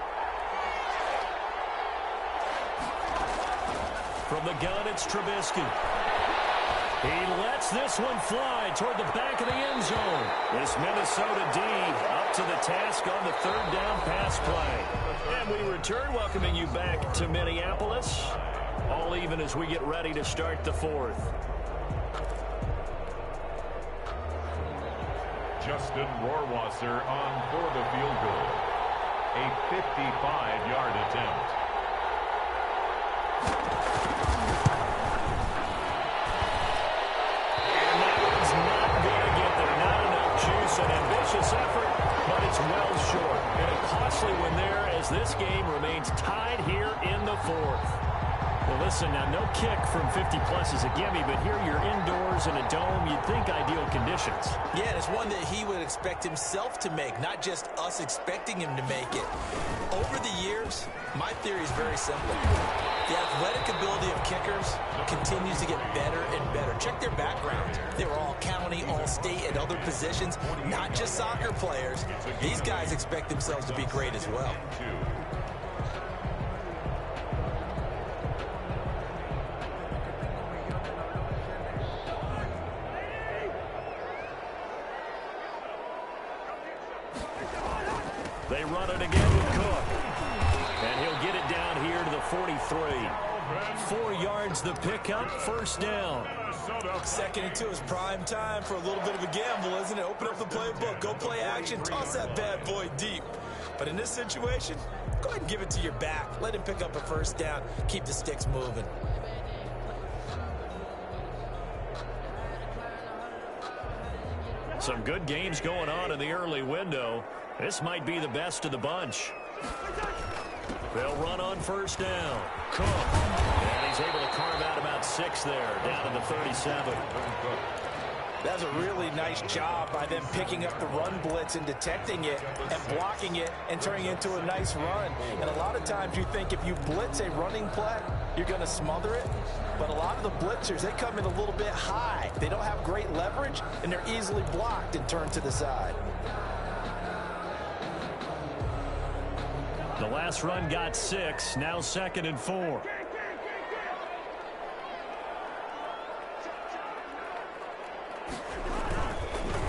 From the gun, it's Trubisky. He lets this one fly toward the back of the end zone. This Minnesota D up to the task on the 3rd down pass play. And we return, welcoming you back to Minneapolis. All even as we get ready to start the 4th. Justin Rohrwasser on for the field goal. A 55-yard attempt. An ambitious effort, but it's well short. And a costly one there as this game remains tied here in the 4th. Well, listen, now no kick from 50-plus is a gimme, but here you're indoors in a dome. You'd think ideal conditions. Yeah, and it's one that he would expect himself to make, not just us expecting him to make it. Over the years, my theory is very simple. The athletic ability of kickers continues to get better and better. Check their backgrounds. They were all county, all state, at other positions, not just soccer players. These guys expect themselves to be great as well. They run it again with Cook. And he'll get it down here to the 43. 4 yards the pickup, first down. 2nd and 2 is prime time for a little bit of a gamble, isn't it? Open up the playbook, go play action, toss that bad boy deep. But in this situation, go ahead and give it to your back. Let him pick up a first down, keep the sticks moving. Some good games going on in the early window. This might be the best of the bunch. They'll run on first down. Cook. And he's able to carve out about 6 there, down to the 37. That's a really nice job by them picking up the run blitz and detecting it and blocking it and turning it into a nice run. And a lot of times you think if you blitz a running play, you're going to smother it. But a lot of the blitzers, they come in a little bit high. They don't have great leverage, and they're easily blocked and turned to the side. The last run got 6, now 2nd and 4.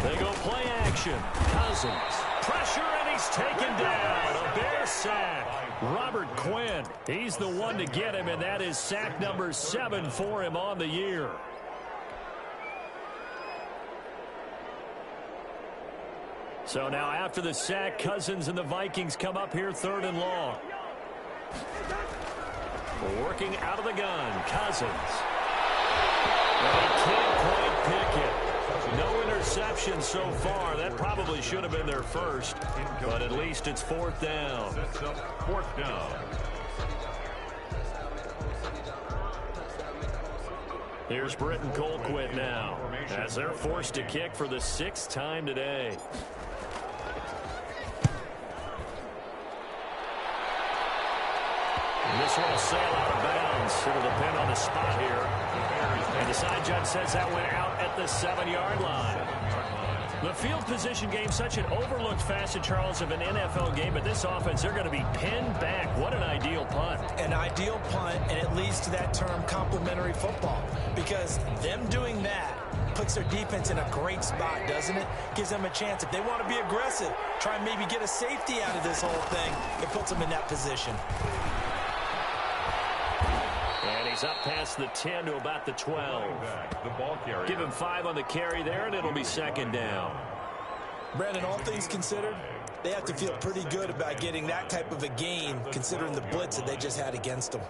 They go play action. Cousins. Pressure, and he's taken down. A Bear sack. Robert Quinn. He's the one to get him, and that is sack number 7 for him on the year. So now after the sack, Cousins and the Vikings come up here 3rd and long. Working out of the gun, Cousins. And he can't quite pick it. No interception so far. That probably should have been their first, but at least it's 4th down. Sets up 4th down. Here's Britton Colquitt now, as they're forced to kick for the 6th time today. And this one will sail out of bounds. It'll depend on the spot here. And the side judge says that went out at the 7-yard line. The field position game, such an overlooked facet, Charles, of an NFL game, but this offense, they're going to be pinned back. What an ideal punt. An ideal punt, and it leads to that term complementary football, because them doing that puts their defense in a great spot, doesn't it? Gives them a chance. If they want to be aggressive, try and maybe get a safety out of this whole thing, it puts them in that position. And he's up past the 10 to about the 12. The ball carrier. Give him 5 on the carry there, and it'll be 2nd down. Brandon, all things considered, they have to feel pretty good about getting that type of a gain, considering the blitz that they just had against them.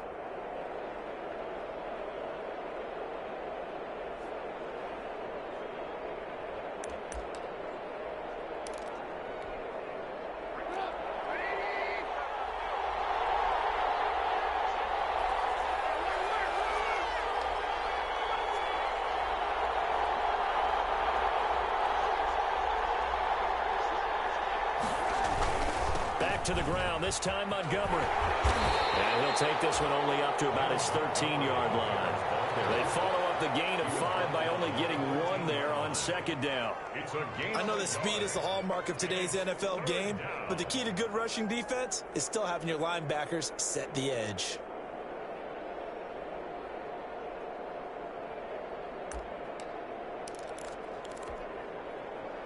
To the ground, this time Montgomery. And he'll take this one only up to about his 13-yard line. They follow up the gain of 5 by only getting 1 there on 2nd down. I know that speed is the hallmark of today's NFL game, but the key to good rushing defense is still having your linebackers set the edge.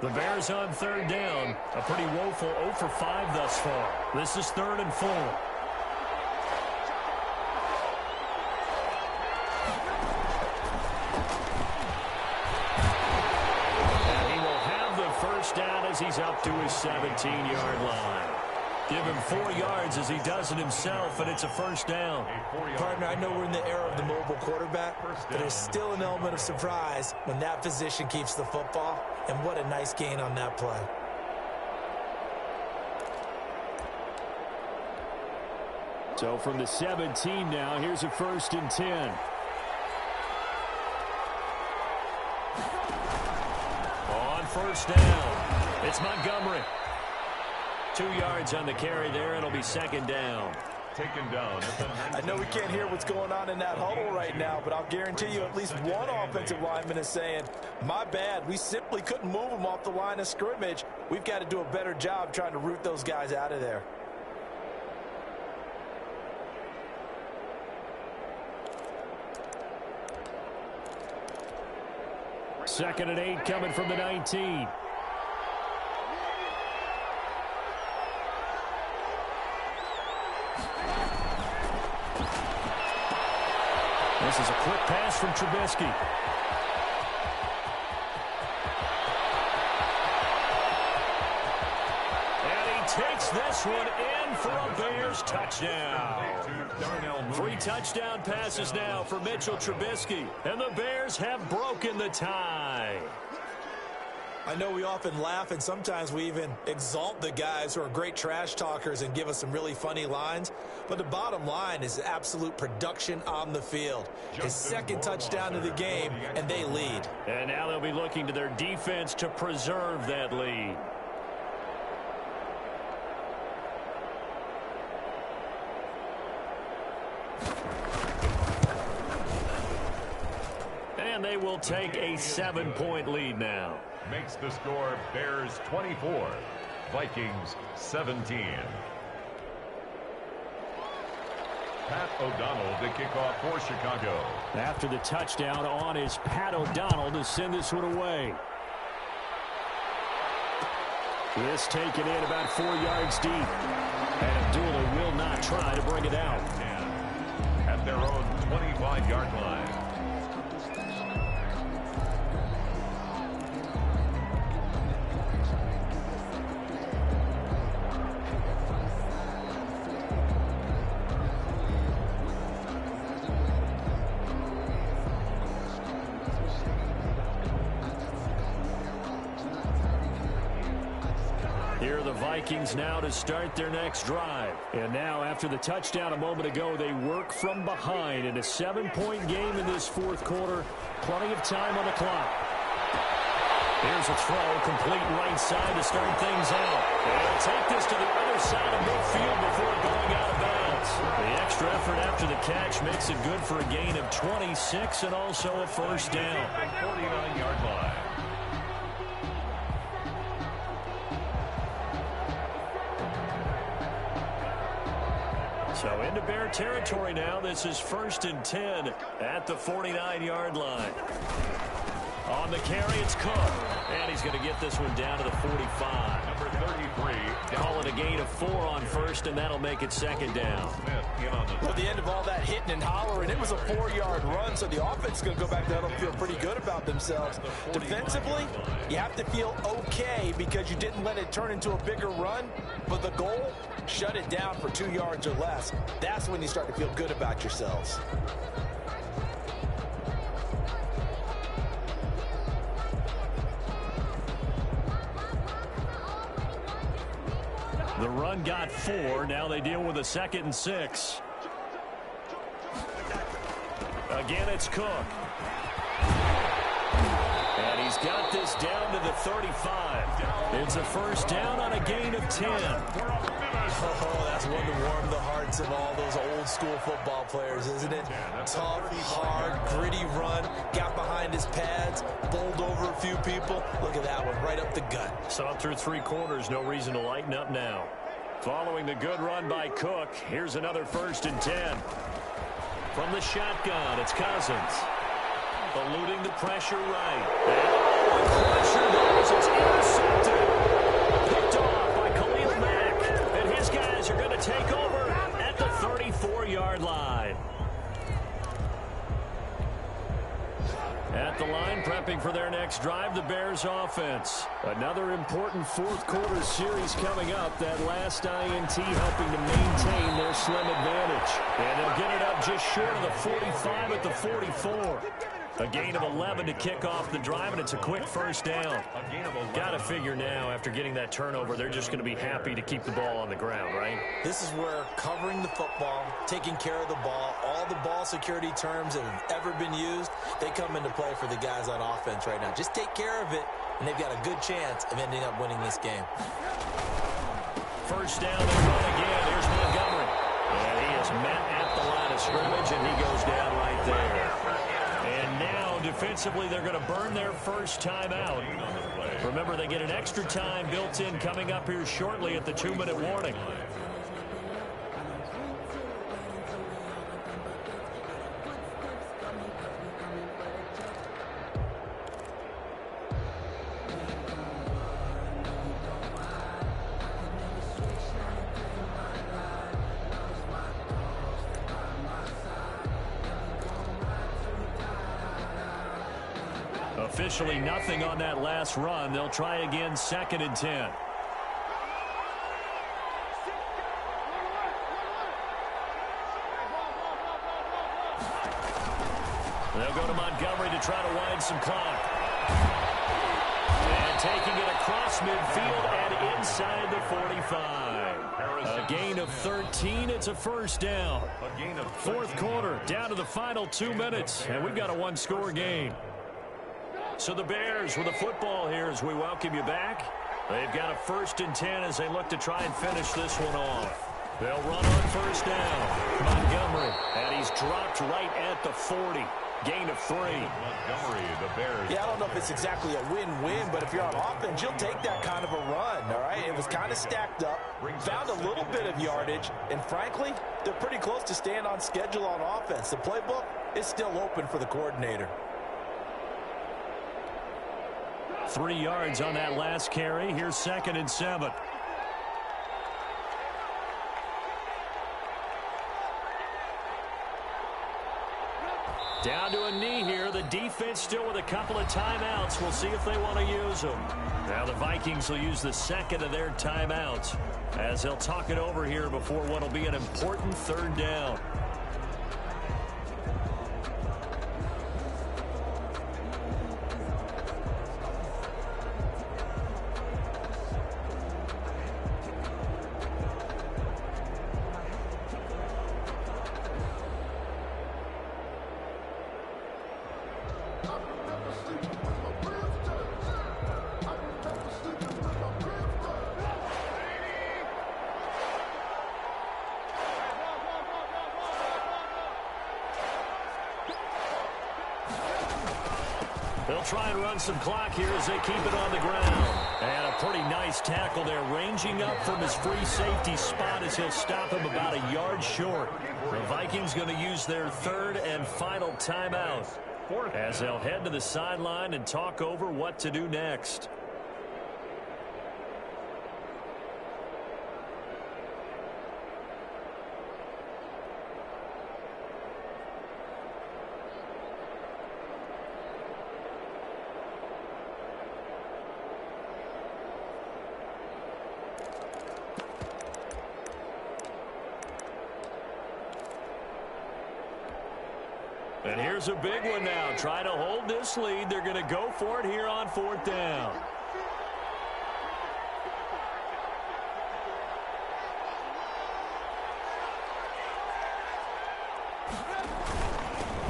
The Bears on 3rd down. A pretty woeful 0 for 5 thus far. This is 3rd and 4. And he will have the first down as he's up to his 17-yard line. Give him 4 yards as he does it himself, and it's a 1st down. Partner, I know we're in the era of the mobile quarterback, but there's still an element of surprise when that position keeps the football, and what a nice gain on that play. So from the 17 now, here's a 1st and 10. On 1st down, it's Montgomery. 2 yards on the carry there. It'll be 2nd down. Taken down. I know we can't hear what's going on in that huddle right now, but I'll guarantee you at least one offensive lineman is saying, my bad, we simply couldn't move them off the line of scrimmage. We've got to do a better job trying to root those guys out of there. Second and 8 coming from the 19. This is a quick pass from Trubisky. And he takes this one in for a Bears touchdown. 3 touchdown passes now for Mitchell Trubisky. And the Bears have broken the tie. I know we often laugh and sometimes we even exalt the guys who are great trash talkers and give us some really funny lines. But the bottom line is absolute production on the field. His 2nd touchdown of the game, and they lead. And now they'll be looking to their defense to preserve that lead. And they will take a 7-point lead now. Makes the score Bears 24, Vikings 17. Pat O'Donnell to kick off for Chicago. After the touchdown on is Pat O'Donnell to send this one away. This taken in about 4 yards deep. And Abdullah will not try to bring it out. At their own 25-yard line. Here are the Vikings now to start their next drive. And now, after the touchdown a moment ago, they work from behind in a 7-point game in this fourth quarter. Plenty of time on the clock. Here's a throw, complete right side to start things out. And they'll take this to the other side of midfield before going out of bounds. The extra effort after the catch makes it good for a gain of 26 and also a first down. 49-yard line. So into Bear territory now. This is 1st and 10 at the 49-yard line. On the carry, it's Cook. And he's going to get this one down to the 45. Number 33. Call it a gain of 4 on first, and that'll make it second down. At the end of all that hitting and hollering, it was a 4-yard run, so the offense is going to go back there and feel pretty good about themselves. Defensively, you have to feel okay because you didn't let it turn into a bigger run, but the goal, shut it down for 2 yards or less. That's when you start to feel good about yourselves. The run got 4. Now they deal with a 2nd and 6. Again, it's Cook. And he's got this down to the 35. It's a first down on a gain of 10. Oh, that's one to warm the hearts of all those old school football players, isn't it? Tough, hard, gritty run, got behind his pads, bowled over a few people. Look at that one, right up the gut. Saw through 3 quarters, no reason to lighten up now. Following the good run by Cook, here's another 1st and 10. From the shotgun, it's Cousins. Eluding the pressure right. And pressure goes, it's intercepted. Picked off by Khalil Mack. And his guys are going to take over at the 34-yard line. At the line, prepping for their next drive, the Bears offense. Another important fourth quarter series coming up. That last INT helping to maintain their slim advantage. And they'll get it up just short of the 45 at the 44. A gain of 11 to kick off the drive, and it's a quick first down. Got to figure now, after getting that turnover, they're just going to be happy to keep the ball on the ground, right? This is where covering the football, taking care of the ball, all the ball security terms that have ever been used, they come into play for the guys on offense right now. Just take care of it, and they've got a good chance of ending up winning this game. First down, they run again. Here's Montgomery. And he is met at the line of scrimmage, and he goes down right there. And now, defensively, they're going to burn their first time out. Remember, they get an extra time built in coming up here shortly at the 2-minute warning. Officially nothing on that last run. They'll try again, 2nd and 10. They'll go to Montgomery to try to wind some clock. And taking it across midfield and inside the 45. A gain of 13. It's a first down. Fourth quarter, down to the final 2 minutes. And we've got a one-score game. So the Bears with the football here as we welcome you back. They've got a 1st and 10 as they look to try and finish this one off. They'll run on first down. Montgomery, and he's dropped right at the 40. Gain of 3. Montgomery, the Bears. Yeah, I don't know if it's exactly a win-win, but if you're on offense, you'll take that kind of a run, all right? It was kind of stacked up, found a little bit of yardage, and frankly, they're pretty close to staying on schedule on offense. The playbook is still open for the coordinator. 3 yards on that last carry. Here's 2nd and 7. Down to a knee here. The defense still with a couple of timeouts. We'll see if they want to use them. Now the Vikings will use the 2nd of their timeouts as they'll talk it over here before what will be an important 3rd down. They'll try and run some clock here as they keep it on the ground. And a pretty nice tackle there, ranging up from his free safety spot as he'll stop him about a yard short. The Vikings going to use their 3rd and final timeout as they'll head to the sideline and talk over what to do next. And here's a big one now. Try to hold this lead. They're going to go for it here on 4th down.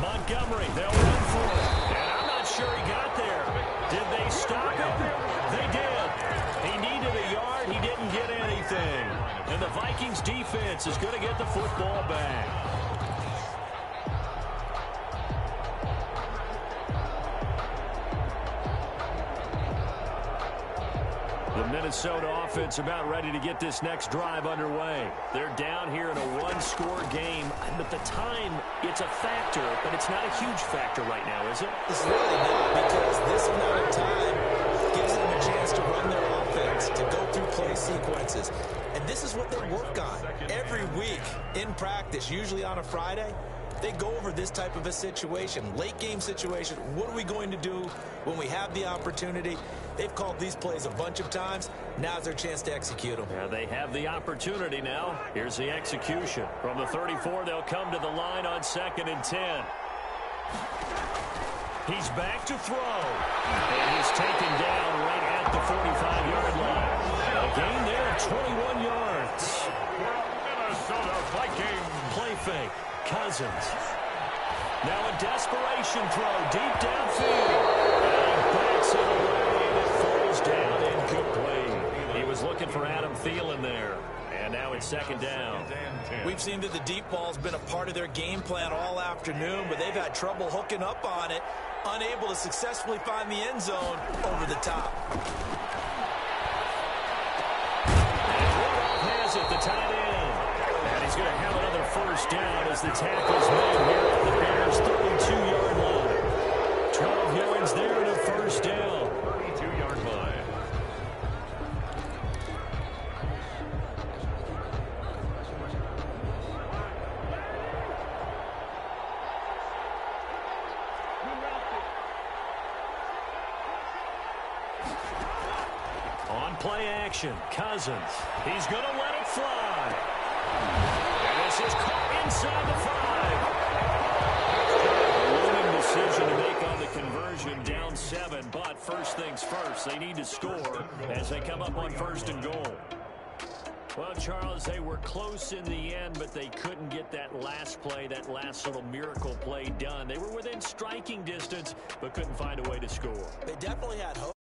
Montgomery, they'll run for it. And I'm not sure he got there. Did they stop him? They did. He needed a yard. He didn't get anything. And the Vikings defense is going to get the football back. The Minnesota offense about ready to get this next drive underway. They're down here in a 1-score game. But the time, it's a factor, but it's not a huge factor right now, is it? It's really not, because this amount of time gives them a chance to run their offense, to go through play sequences. And this is what they work on every week in practice, usually on a Friday. They go over this type of a situation, late game situation. What are we going to do when we have the opportunity? They've called these plays a bunch of times. Now's their chance to execute them. Yeah, they have the opportunity now. Here's the execution. From the 34, they'll come to the line on 2nd and 10. He's back to throw. And he's taken down right at the 45-yard line. A gain there of 21 yards. Minnesota Vikings. Play fake. Cousins. Now a desperation throw deep downfield. And he backs it away, and it falls down incomplete. He was looking for Adam Thielen there. And now it's 2nd down. We've seen that the deep ball's been a part of their game plan all afternoon, but they've had trouble hooking up on it, unable to successfully find the end zone over the top. And Rudolph has it, the tight end. And he's going to have another 1st down as the tackle's made here at the Bears' 32-yard line. 12 yards there and a 1st down. 32-yard line. On play action, Cousins. He's going to let it fly. And this is caught inside the 5. A winning decision to make on the conversion, down 7. But first things first, they need to score as they come up on 1st and goal. Well, Charles, they were close in the end, but they couldn't get that last play, that last little miracle play done. They were within striking distance, but couldn't find a way to score. They definitely had hope.